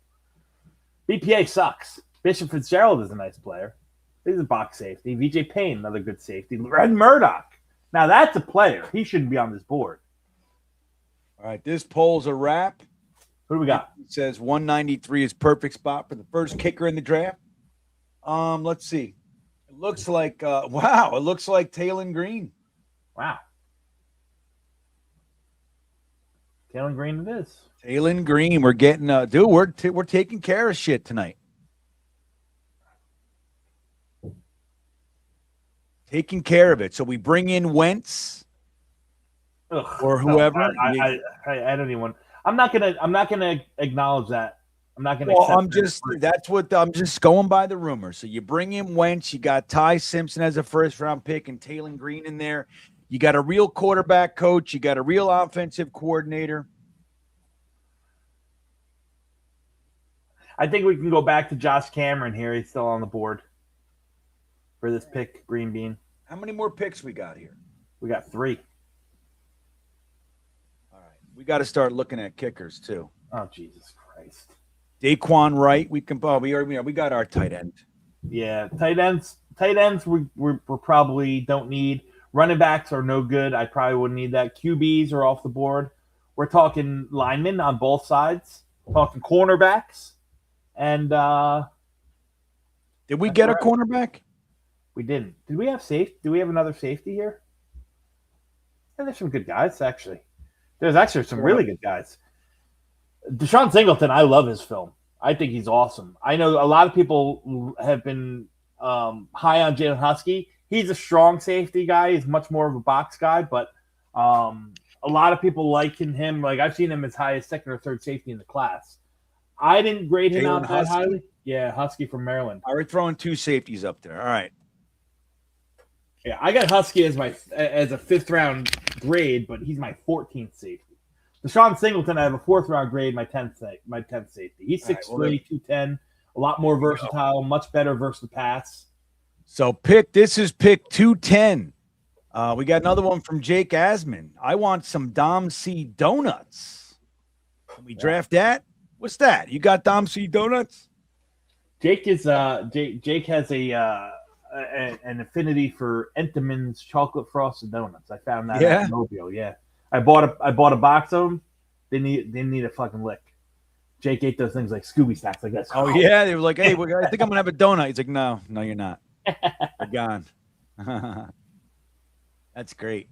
Speaker 8: BPA sucks. Bishop Fitzgerald is a nice player. He's a box safety. VJ Payne, another good safety. Red Murdoch. Now that's a player. He shouldn't be on this board.
Speaker 7: All right, this poll's a wrap.
Speaker 8: Who do we got?
Speaker 7: It says 193 is perfect spot for the first kicker in the draft. Let's see. It looks like wow. It looks like Taylor Green.
Speaker 8: Wow. Taylor Green it is.
Speaker 7: Taylor Green. We're getting dude. We're taking care of shit tonight. Taking care of it. So we bring in Wentz. Or whoever.
Speaker 8: I don't even. I'm not gonna acknowledge that. I'm not gonna.
Speaker 7: Well, I'm just going by the rumor. So you bring in Wentz. You got Ty Simpson as a first round pick and Taylor Green in there. You got a real quarterback coach. You got a real offensive coordinator.
Speaker 8: I think we can go back to Josh Cameron here. He's still on the board for this pick, GreenBean.
Speaker 7: How many more picks we got here?
Speaker 8: We got 3.
Speaker 7: All right. We got to start looking at kickers, too.
Speaker 8: Oh, Jesus Christ.
Speaker 7: Daquan Wright, we got our tight end.
Speaker 8: Yeah, tight ends we probably don't need. Running backs are no good. I probably wouldn't need that. QBs are off the board. We're talking linemen on both sides. Talking cornerbacks. And
Speaker 7: did we get a cornerback?
Speaker 8: We didn't. Did we have Do we have another safety here? And there's some good guys, actually. There's actually some really good guys. Deshaun Singleton, I love his film. I think he's awesome. I know a lot of people have been high on Jalen Husky. He's a strong safety guy. He's much more of a box guy, but a lot of people liking him. Like, I've seen him as high as second or third safety in the class. I didn't grade him out that highly. Yeah, Husky from Maryland.
Speaker 7: All right, we're throwing 2 safeties up there. All right.
Speaker 8: Yeah, I got Husky as a 5th round grade, but he's my 14th safety. Deshaun Singleton, I have a 4th round grade, my 10th safety. He's 6'3", 210, a lot more versatile, much better versus the pass.
Speaker 7: So this is pick 210. We got another one from Jake Asman. I want some Dom C donuts. Can we draft that? What's that? You got Dom C donuts?
Speaker 8: Jake has an affinity for Entenmann's chocolate frosted donuts. I found that at Mobile. Yeah, I bought a box of them. Didn't need a fucking lick. Jake ate those things like Scooby snacks, like that.
Speaker 7: Oh yeah, they were like, "Hey, I think I'm gonna have a donut." He's like, "No, you're not. You're gone." That's great.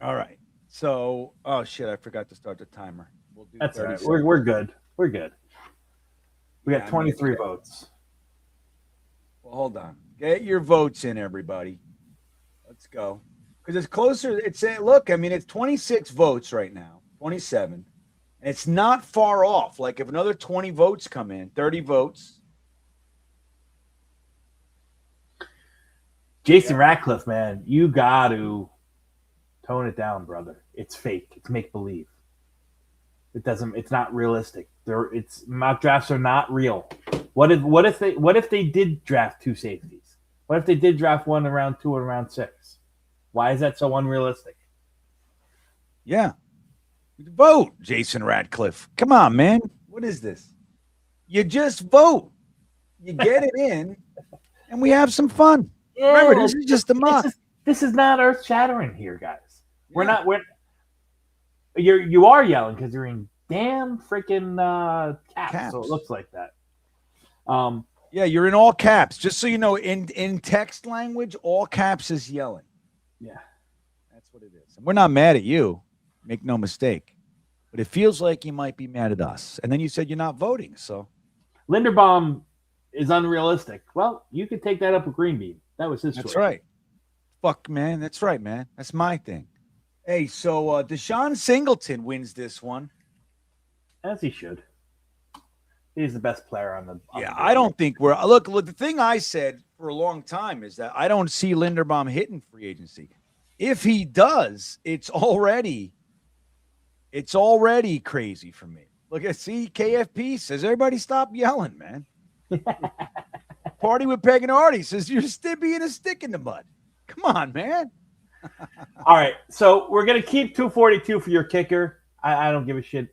Speaker 7: All right. So, oh shit, I forgot to start the timer. We'll do.
Speaker 8: That's all right. We're good. We're good. We got 23 votes.
Speaker 7: Well, hold on. Get your votes in, everybody. Let's go. Because it's closer. Look, I mean, it's 26 votes right now, 27. And it's not far off. Like, if another 20 votes come in, 30 votes.
Speaker 8: Jason Ratcliffe, man, you got to tone it down, brother. It's fake. It's make-believe. It's not realistic. Mock drafts are not real. What if they did draft 2 safeties? What if they did draft one in round 2 and round 6? Why is that so unrealistic?
Speaker 7: Yeah. Vote, Jason Ratcliffe. Come on, man. What is this? You just vote. You get it in, and we have some fun. Yeah, remember, this is just a mock.
Speaker 8: This is not earth-shattering here, guys. Yeah. You are yelling because you're in damn freaking caps, so it looks like that.
Speaker 7: Yeah, you're in all caps. Just so you know, in text language, all caps is yelling.
Speaker 8: Yeah.
Speaker 7: That's what it is. And we're not mad at you. Make no mistake. But it feels like you might be mad at us. And then you said you're not voting, so.
Speaker 8: Linderbaum is unrealistic. Well, you could take that up with GreenBean. That was his choice.
Speaker 7: That's right. Fuck, man. That's right, man. That's my thing. Hey, so Deshaun Singleton wins this one.
Speaker 8: As he should. He's the best player on the
Speaker 7: I don't think we're look. The thing I said for a long time is that I don't see Linderbaum hitting free agency. If he does, it's already crazy for me. Look at KFP says everybody stop yelling, man. Party with Peg and Artie says you're being a stick in the mud. Come on, man.
Speaker 8: All right, so we're gonna keep 242 for your kicker. I don't give a shit,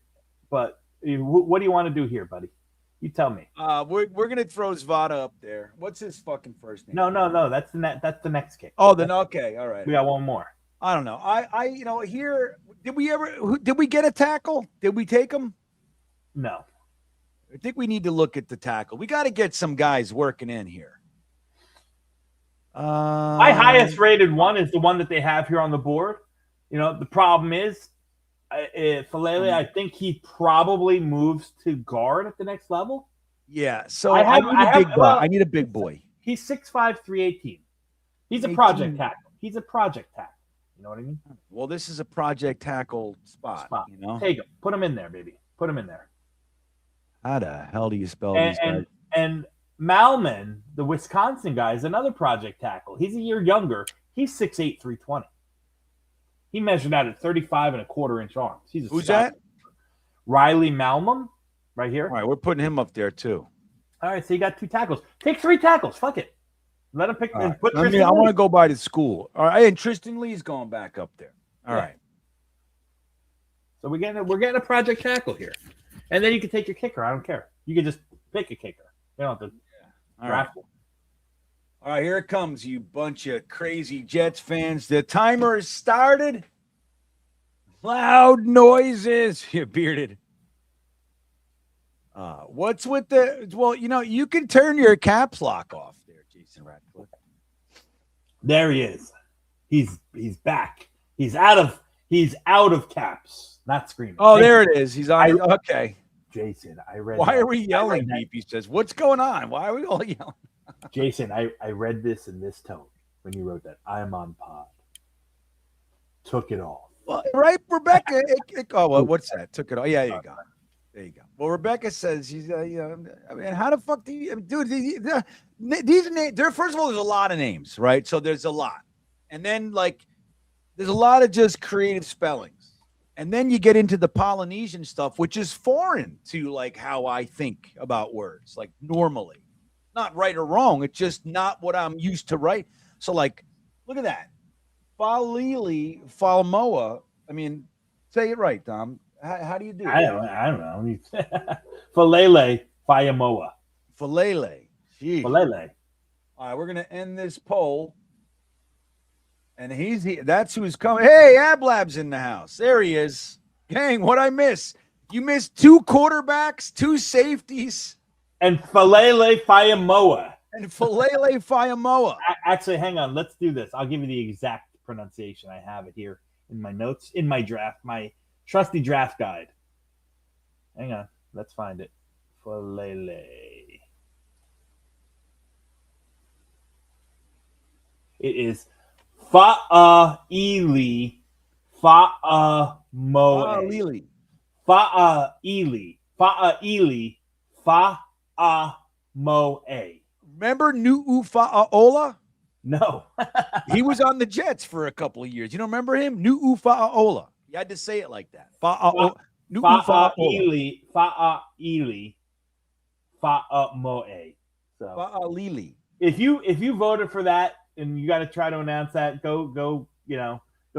Speaker 8: but what do you want to do here, buddy? You tell me.
Speaker 7: We're gonna throw Zvada up there. What's his fucking first name?
Speaker 8: No. That's the next kick.
Speaker 7: Oh, then okay, all right.
Speaker 8: We got one more.
Speaker 7: I don't know. I here. Did we get a tackle? Did we take him?
Speaker 8: No.
Speaker 7: I think we need to look at the tackle. We got to get some guys working in here.
Speaker 8: My highest rated one is the one that they have here on the board. You know, the problem is, Falele, I think he probably moves to guard at the next level.
Speaker 7: Yeah, so I need a big boy.
Speaker 8: He's 6'5", 318. He's a project tackle. He's a project tackle. You know what I mean?
Speaker 7: Well, this is a project tackle spot. You know,
Speaker 8: take him. Put him in there, baby. Put him in there.
Speaker 7: How the hell do you spell these guys?
Speaker 8: And Malman, the Wisconsin guy, is another project tackle. He's a year younger. He's 6'8", 320. He measured out at 35 and a quarter inch arms. Who's
Speaker 7: that?
Speaker 8: Riley Malman. right here.
Speaker 7: All right, we're putting him up there too.
Speaker 8: All right, so you got 2 tackles. Take 3 tackles. Fuck it. Let him pick.
Speaker 7: All right.
Speaker 8: Put
Speaker 7: I
Speaker 8: Tristan
Speaker 7: want to
Speaker 8: Lee.
Speaker 7: go by the school. All right, and Tristan Lee's going back up there. All right.
Speaker 8: So we're getting a project tackle here, and then you can take your kicker. I don't care. You can just pick a kicker. You don't have to draft one.
Speaker 7: All right, here it comes, you bunch of crazy Jets fans. The timer has started. Loud noises. You're bearded. What's with the? Well, you can turn your caps lock off there, Jason Ratcliffe.
Speaker 8: There he is. He's back. He's out of caps. Not screaming.
Speaker 7: Oh, there it is. He's on. Okay.
Speaker 8: Jason, I read.
Speaker 7: Why are we yelling, Deep? He says, "What's going on? Why are we all yelling?"
Speaker 8: Jason, I read this in this tone when you wrote that. I'm on pod. Took it off.
Speaker 7: Well, right, Rebecca. What's that? Took it off. Yeah, there you go. There you go. Well, Rebecca says she's. I mean, how the fuck do you, dude? These names. There. First of all, there's a lot of names, right? So there's a lot, and then there's a lot of just creative spellings. And then you get into the Polynesian stuff, which is foreign to how I think about words, normally. Not right or wrong. It's just not what I'm used to write. So look at that. Falili, Falmoa. I mean, say it right, Dom. How do you do it?
Speaker 8: I don't know. Falele, Fayamoa.
Speaker 7: Falele. Jeez.
Speaker 8: Falele.
Speaker 7: All right, we're going to end this poll. And he's here. That's who's coming. Hey, Ablab's in the house. There he is. Gang, what'd I miss? You missed 2 quarterbacks, 2 safeties.
Speaker 8: And Falele Fayamoa. Actually, hang on. Let's do this. I'll give you the exact pronunciation. I have it here in my notes, in my draft, my trusty draft guide. Hang on. Let's find it. Falele. It is Fa'ili Fa'amoe. Fa'ili Fa'amoe.
Speaker 7: Remember Nu'ufa'aola?
Speaker 8: No.
Speaker 7: He was on the Jets for a couple of years. You don't remember him? Nu'ufa'aola. You had to say it like that.
Speaker 8: Fa'ili Fa'amoe. So
Speaker 7: Fa'alili.
Speaker 8: If you voted for that and you got to try to announce that, go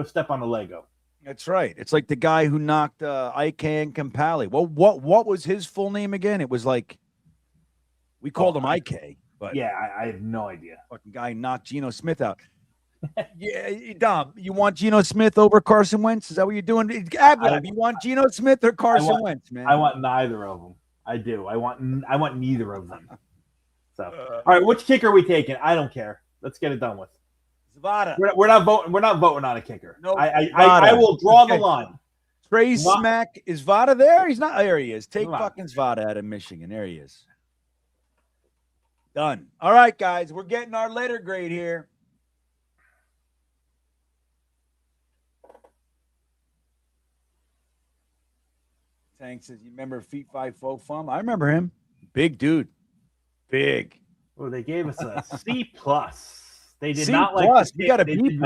Speaker 8: step on the Lego.
Speaker 7: That's right. It's like the guy who knocked Ike and Campali. Well, what was his full name again? It was we called him Ike, but
Speaker 8: yeah, I have no idea.
Speaker 7: Fucking guy knocked Geno Smith out. Yeah, Dom, you want Geno Smith over Carson Wentz? Is that what you're doing? Ablab, you want Geno Smith or Carson Wentz, man?
Speaker 8: I want neither of them. I do. I want neither of them. So, all right, which kicker are we taking? I don't care. Let's get it done with.
Speaker 7: Zavada.
Speaker 8: We're not voting. We're not voting on a kicker.
Speaker 7: No,
Speaker 8: I will draw the line.
Speaker 7: Trey Smack. Is Vada there? He's not. There he is. Take fucking Vada out of Michigan. There he is. Done. All right, guys. We're getting our letter grade here. Tank says, you remember Feet 5 Faux Fum? I remember him. Big dude. Big.
Speaker 8: Well, they gave us a C+. They did
Speaker 7: C+.
Speaker 8: not like.
Speaker 7: You got a B+.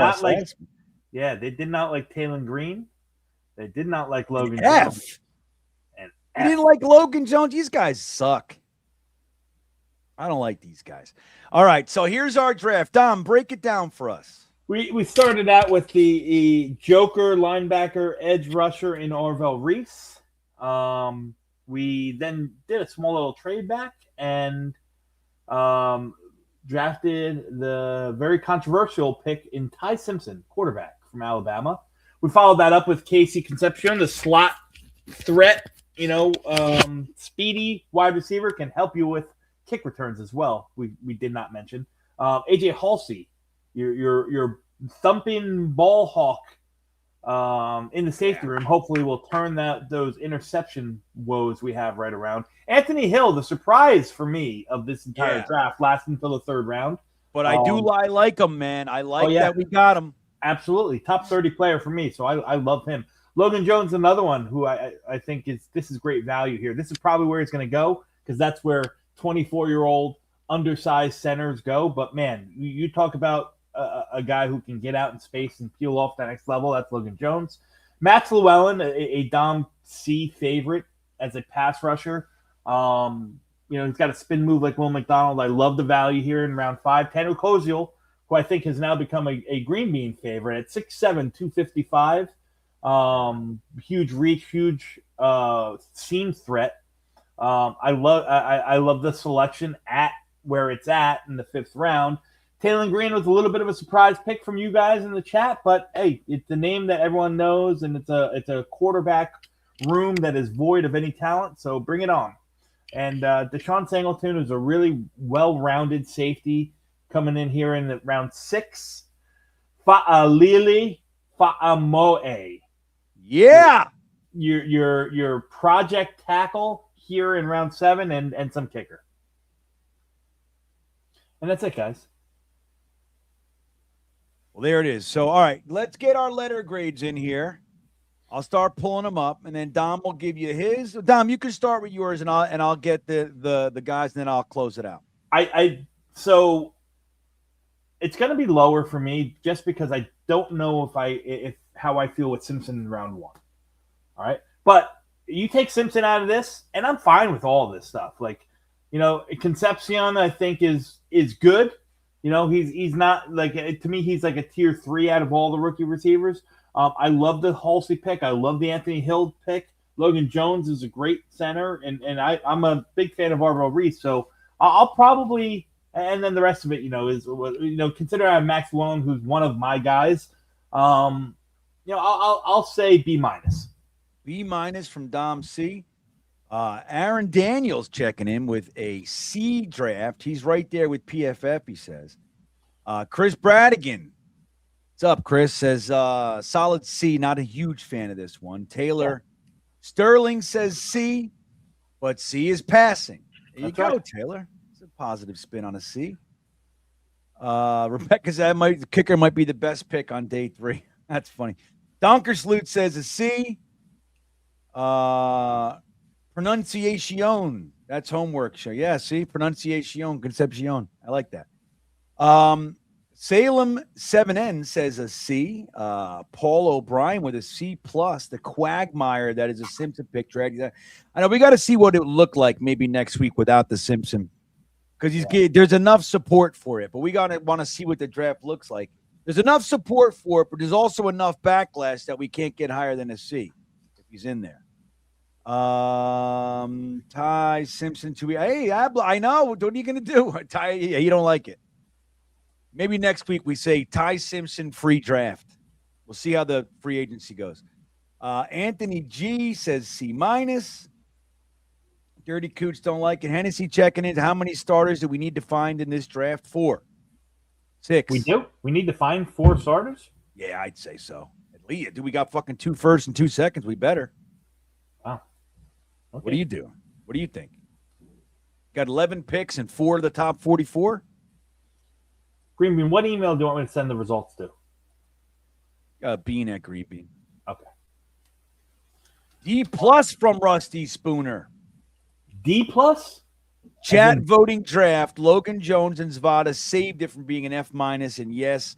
Speaker 8: Yeah, they did not like Taylor Green. They did not like Logan
Speaker 7: F.
Speaker 8: Jones. And
Speaker 7: You didn't like Logan Jones? These guys suck. I don't like these guys. All right, so here's our draft. Dom, break it down for us.
Speaker 8: We started out with the Joker linebacker edge rusher in Orville Reese. We then did a small little trade back and drafted the very controversial pick in Ty Simpson, quarterback from Alabama. We followed that up with Casey Concepcion, the slot threat, speedy wide receiver, can help you with kick returns as well. We did not mention AJ Halsey, your thumping ball hawk in the safety room. Hopefully will turn those interception woes we have right around. Anthony Hill, the surprise for me of this entire draft, lasting until the 3rd round.
Speaker 7: But I like him, man. I like that we got him.
Speaker 8: Absolutely. Top 30 player for me, so I love him. Logan Jones, another one who I think this is great value here. This is probably where he's going to go because that's where 24-year-old undersized centers go. But, man, you talk about a guy who can get out in space and peel off that next level. That's Logan Jones. Max Llewellyn, a Dom C favorite as a pass rusher. He's got a spin move like Will McDonald. I love the value here in round 5. Tanu Koziel, who I think has now become a GreenBean favorite at 6'7", 255. Huge reach, huge seam threat. I love the selection at where it's at in the 5th round. Taylor Green was a little bit of a surprise pick from you guys in the chat, but hey, it's the name that everyone knows, and it's a quarterback room that is void of any talent, so bring it on. And Deshaun Singleton is a really well-rounded safety coming in here in round 6. Fa'alili Fa'amoe.
Speaker 7: Yeah.
Speaker 8: Your project tackle here in round 7 and some kicker. And that's it, guys.
Speaker 7: Well, there it is. So, all right, let's get our letter grades in here. I'll start pulling them up, and then Dom will give you his. Dom, you can start with yours, and I'll get the guys, and then I'll close it out.
Speaker 8: So it's going to be lower for me just because I don't know if how I feel with Simpson in round 1. All right, but you take Simpson out of this, and I'm fine with all this stuff. Like, Concepcion, I think is good. He's not like, to me, he's like a tier 3 out of all the rookie receivers. I love the Halsey pick. I love the Anthony Hill pick. Logan Jones is a great center, and I'm a big fan of Arvell Reese. So I'll probably, and then the rest of it, is consider I have Max Wone, who's one of my guys. I'll say B-.
Speaker 7: B- from Dom C. Aaron Daniels checking in with a C draft. He's right there with PFF, he says. Chris Bradigan. What's up, Chris? Says solid C, not a huge fan of this one. Taylor Sterling says C, but C is passing. There you go, Taylor. It's a positive spin on a C. Rebecca said the kicker might be the best pick on day 3. That's funny. Donkersloot says a C. Pronunciation. That's homework. Show. Yeah, see? Pronunciation. Concepcion. I like that. Salem 7N says a C. Paul O'Brien with a C+. The quagmire that is a Simpson pick. I know we got to see what it would look like maybe next week without the Simpson. Because there's enough support for it. But we want to see what the draft looks like. There's enough support for it, but there's also enough backlash that we can't get higher than a C if he's in there. Ty Simpson to I know. What are you gonna do? Ty, you don't like it. Maybe next week we say Ty Simpson free draft. We'll see how the free agency goes. Anthony G says C-. Dirty Coots don't like it. Hennessy checking in. How many starters do we need to find in this draft? 4. 6.
Speaker 8: We do? We need to find 4 starters?
Speaker 7: Yeah, I'd say so. At least, we got fucking 2 firsts and 2 seconds. We better.
Speaker 8: Wow. Okay.
Speaker 7: What are you doing? What do you think? Got 11 picks and 4 of the top 44?
Speaker 8: GreenBean, what email do you want me to send the results to?
Speaker 7: Bean at GreenBean.
Speaker 8: Okay.
Speaker 7: D+ from Rusty Spooner.
Speaker 8: D+?
Speaker 7: Chat voting draft. Logan Jones and Zvada saved it from being an F-. And yes,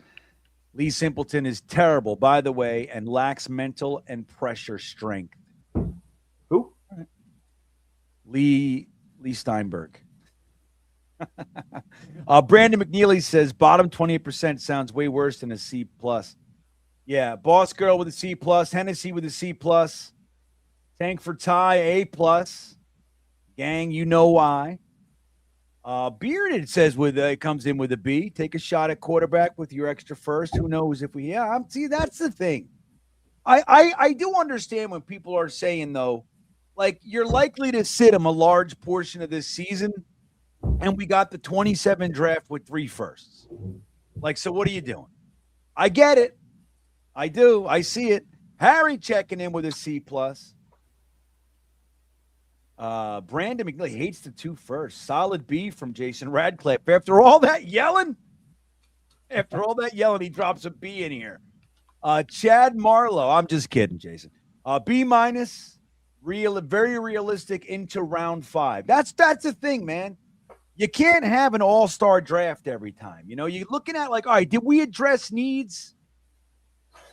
Speaker 7: Lee Simpleton is terrible, by the way, and lacks mental and pressure strength.
Speaker 8: Who?
Speaker 7: Lee Steinberg. Brandon McNeely says bottom 28% sounds way worse than a C+. Yeah, Boss Girl with a C+, Hennessy with a C+, Tank for Ty, A+. Gang, you know why. Bearded says it comes in with a B. Take a shot at quarterback with your extra first. Who knows if we see, that's the thing. I do understand when people are saying, though, like, you're likely to sit him a large portion of this season, and we got the 27 draft with 3 firsts. Like, so what are you doing? I get it. I do. I see it. Harry checking in with a C+. Brandon McNeely hates the 2 firsts. Solid B from Jason Radcliffe. After all that yelling, he drops a B in here. Chad Marlowe. I'm just kidding, Jason. B-, very realistic into round 5. That's the thing, man. You can't have an all-star draft every time. You're looking at like, all right, did we address needs?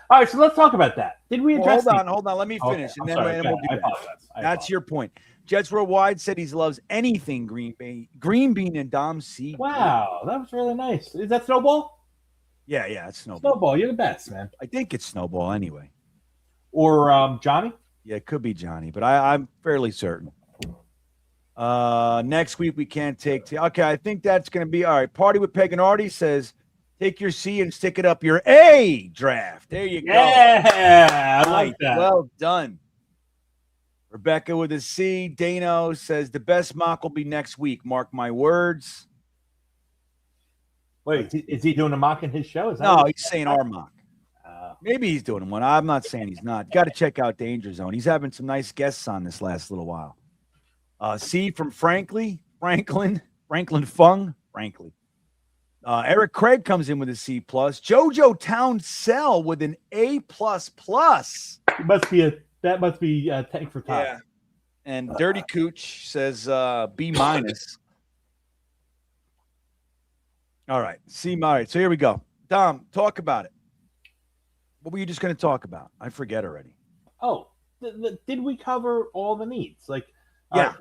Speaker 8: All right, so let's talk about that. Did we address
Speaker 7: Hold on. Let me finish, and then we'll do that. That's your point. Jets Worldwide said he loves anything GreenBean and Dom C.
Speaker 8: Wow, that was really nice. Is that Snowball?
Speaker 7: Yeah, it's Snowball.
Speaker 8: Snowball, you're the best, man.
Speaker 7: I think it's Snowball anyway.
Speaker 8: Or Johnny?
Speaker 7: Yeah, it could be Johnny, but I'm fairly certain. Next week we can't take. Okay, I think that's going to be all right. Party with Peg and Artie says, take your C and stick it up your A draft. There you go.
Speaker 8: Yeah, I like that.
Speaker 7: Well done. Rebecca with a C. Dano says the best mock will be next week. Mark my words.
Speaker 8: Wait, is he doing a mock in his show?
Speaker 7: No, he's saying our mock. Maybe he's doing one. I'm not saying he's not. Got to check out Danger Zone. He's having some nice guests on this last little while. C from Franklin Fung. Eric Craig comes in with a C+. Jojo Townsell with an A++.
Speaker 8: That must be tank for top.
Speaker 7: Yeah. And Dirty Cooch says B-. All right. C. All right. So here we go. Dom, talk about it. What were you just going to talk about? I forget already.
Speaker 8: Oh, did we cover all the needs?
Speaker 7: Yeah.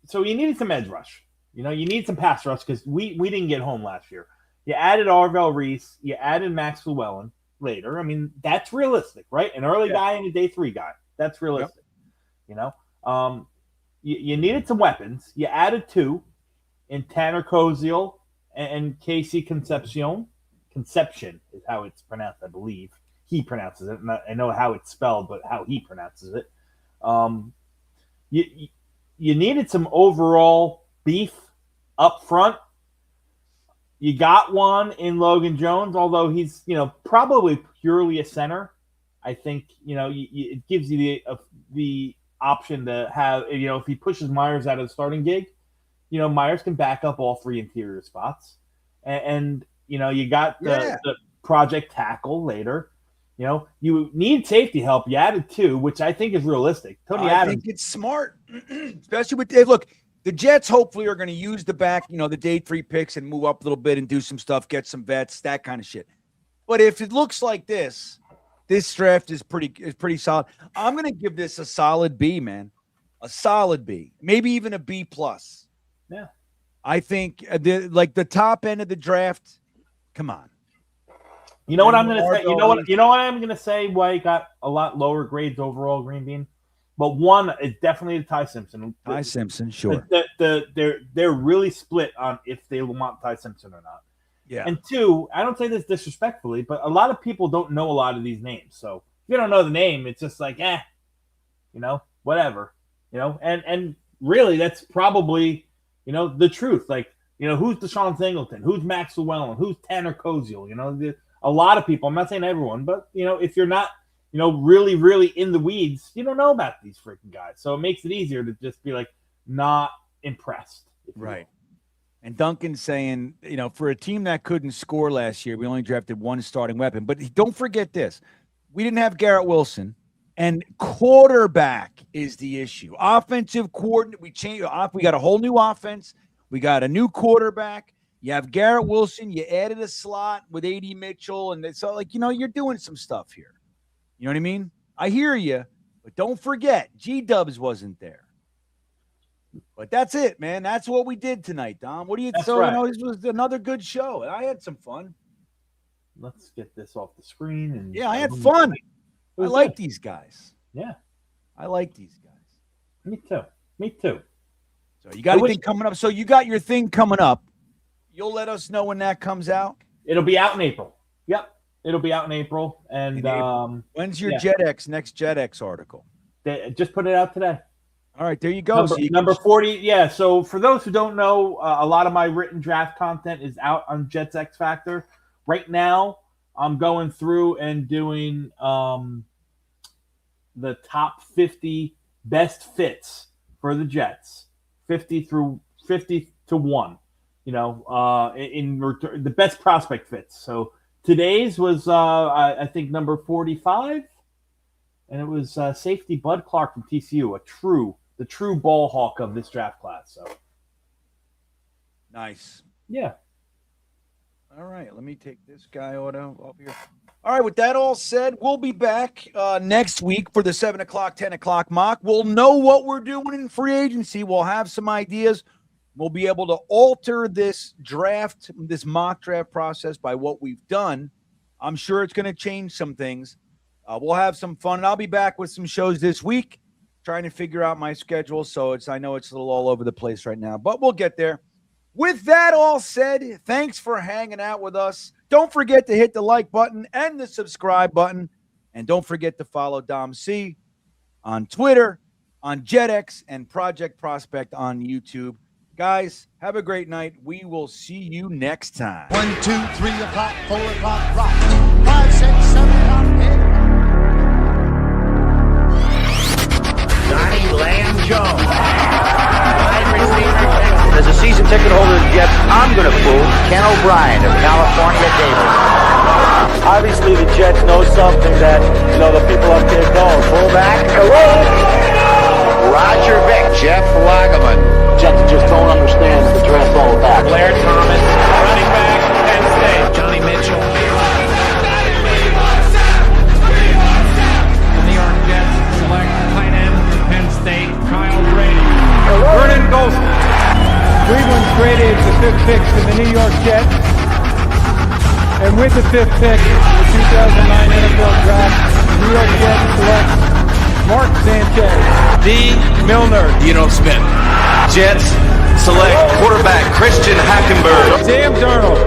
Speaker 8: So you needed some edge rush. You need some pass rush because we didn't get home last year. You added Arvell Reese. You added Max Llewellyn later. I mean, that's realistic, right? An early guy and a day 3 guy. That's realistic. Yep. You needed some weapons. You added 2 in Tanner Koziel and Casey Concepcion. Conception is how it's pronounced, I believe. He pronounces it. I know how it's spelled, but how he pronounces it. You needed some overall beef up front. You got one in Logan Jones, although he's probably purely a center. I think it gives you the option to have if he pushes Myers out of the starting gig, Myers can back up all 3 interior spots, and you got the project tackle later. You need safety help. You added 2, which I think is realistic. Tony Adams.
Speaker 7: I think it's smart, especially with look. The Jets hopefully are going to use the back, the day 3 picks and move up a little bit and do some stuff, get some vets, that kind of shit. But if it looks like this draft is pretty solid. I'm going to give this a solid B, man. A solid B, maybe even a B+.
Speaker 8: Yeah.
Speaker 7: I think the top end of the draft. Come on.
Speaker 8: You know what I'm going to say? You know what I'm going to say? Why he got a lot lower grades overall, GreenBean. But one is definitely Ty Simpson.
Speaker 7: Ty Simpson, sure.
Speaker 8: They're really split on if they want Ty Simpson or not.
Speaker 7: Yeah.
Speaker 8: And 2, I don't say this disrespectfully, but a lot of people don't know a lot of these names. So if you don't know the name, it's just like, whatever. And really that's probably, the truth. Who's Deshaun Singleton? Who's Max Llewellyn? Who's Tanner Koziel? A lot of people, I'm not saying everyone, but if you're not really, really in the weeds, you don't know about these freaking guys. So it makes it easier to just be not impressed.
Speaker 7: Right. And Duncan's saying, for a team that couldn't score last year, we only drafted 1 starting weapon. But don't forget this. We didn't have Garrett Wilson, and quarterback is the issue. Offensive coordinator, we changed. We got a whole new offense. We got a new quarterback. You have Garrett Wilson. You added a slot with A.D. Mitchell. And so, you're doing some stuff here. You know what I mean? I hear you, but don't forget, G-Dubs wasn't there. But that's it, man. That's what we did tonight, Dom. What do you? This was another good show. I had some fun.
Speaker 8: Let's get this off the screen. And
Speaker 7: I had fun. I like these guys.
Speaker 8: Yeah,
Speaker 7: I like these guys.
Speaker 8: Me too.
Speaker 7: So you got anything coming up? So you got your thing coming up. You'll let us know when that comes out.
Speaker 8: It'll be out in April. Yep. It'll be out in April. And
Speaker 7: when's your next JetX article?
Speaker 8: They just put it out today.
Speaker 7: All right, there you go.
Speaker 8: Number 40. Yeah. So for those who don't know, a lot of my written draft content is out on Jets X Factor. Right now, I'm going through and doing the top 50 best fits for the Jets, 50 to 1. In return, the best prospect fits. So today's was I think number 45, and it was safety Bud Clark from TCU, the true ball hawk of this draft class. So
Speaker 7: nice.
Speaker 8: Yeah.
Speaker 7: All right, let me take this guy off here. All right, with that all said, we'll be back next week for the 7 o'clock, 10 o'clock mock. We'll know what we're doing in free agency. We'll have some ideas. We'll be able to alter this draft, this mock draft process by what we've done. I'm sure it's going to change some things. We'll have some fun, and I'll be back with some shows this week, trying to figure out my schedule. So I know it's a little all over the place right now, but we'll get there. With that all said, thanks for hanging out with us. Don't forget to hit the like button and the subscribe button. And don't forget to follow Dom C on Twitter, on JetX, and Project Prospect on YouTube. Guys, have a great night. We will see you next time.
Speaker 9: 1, 2, 3 o'clock, 4 o'clock, rock. 5, 6, 7 o'clock, 8.
Speaker 1: Johnny Lamb Jones. Wide receiver.
Speaker 2: As a season ticket holder of the Jets, I'm going to fool
Speaker 1: Ken O'Brien of California Davis.
Speaker 2: Obviously, the Jets know something that, the people up there don't.
Speaker 1: Fullback, Roger Vick, Jeff Lageman.
Speaker 2: Jets just don't understand the draft all back.
Speaker 3: Blair Thomas, running back, Penn State. Johnny Mitchell. The New York Jets select tight end from Penn State, Kyle Brady. Vernon Golson.
Speaker 4: Cleveland traded the 5th pick to the New York Jets. And with the 5th pick in the 2009 NFL Draft, the New York Jets select Mark Sanchez.
Speaker 5: D.
Speaker 4: Milner.
Speaker 5: Dino Smith. Jets select quarterback Christian Hackenberg.
Speaker 4: Sam Darnold.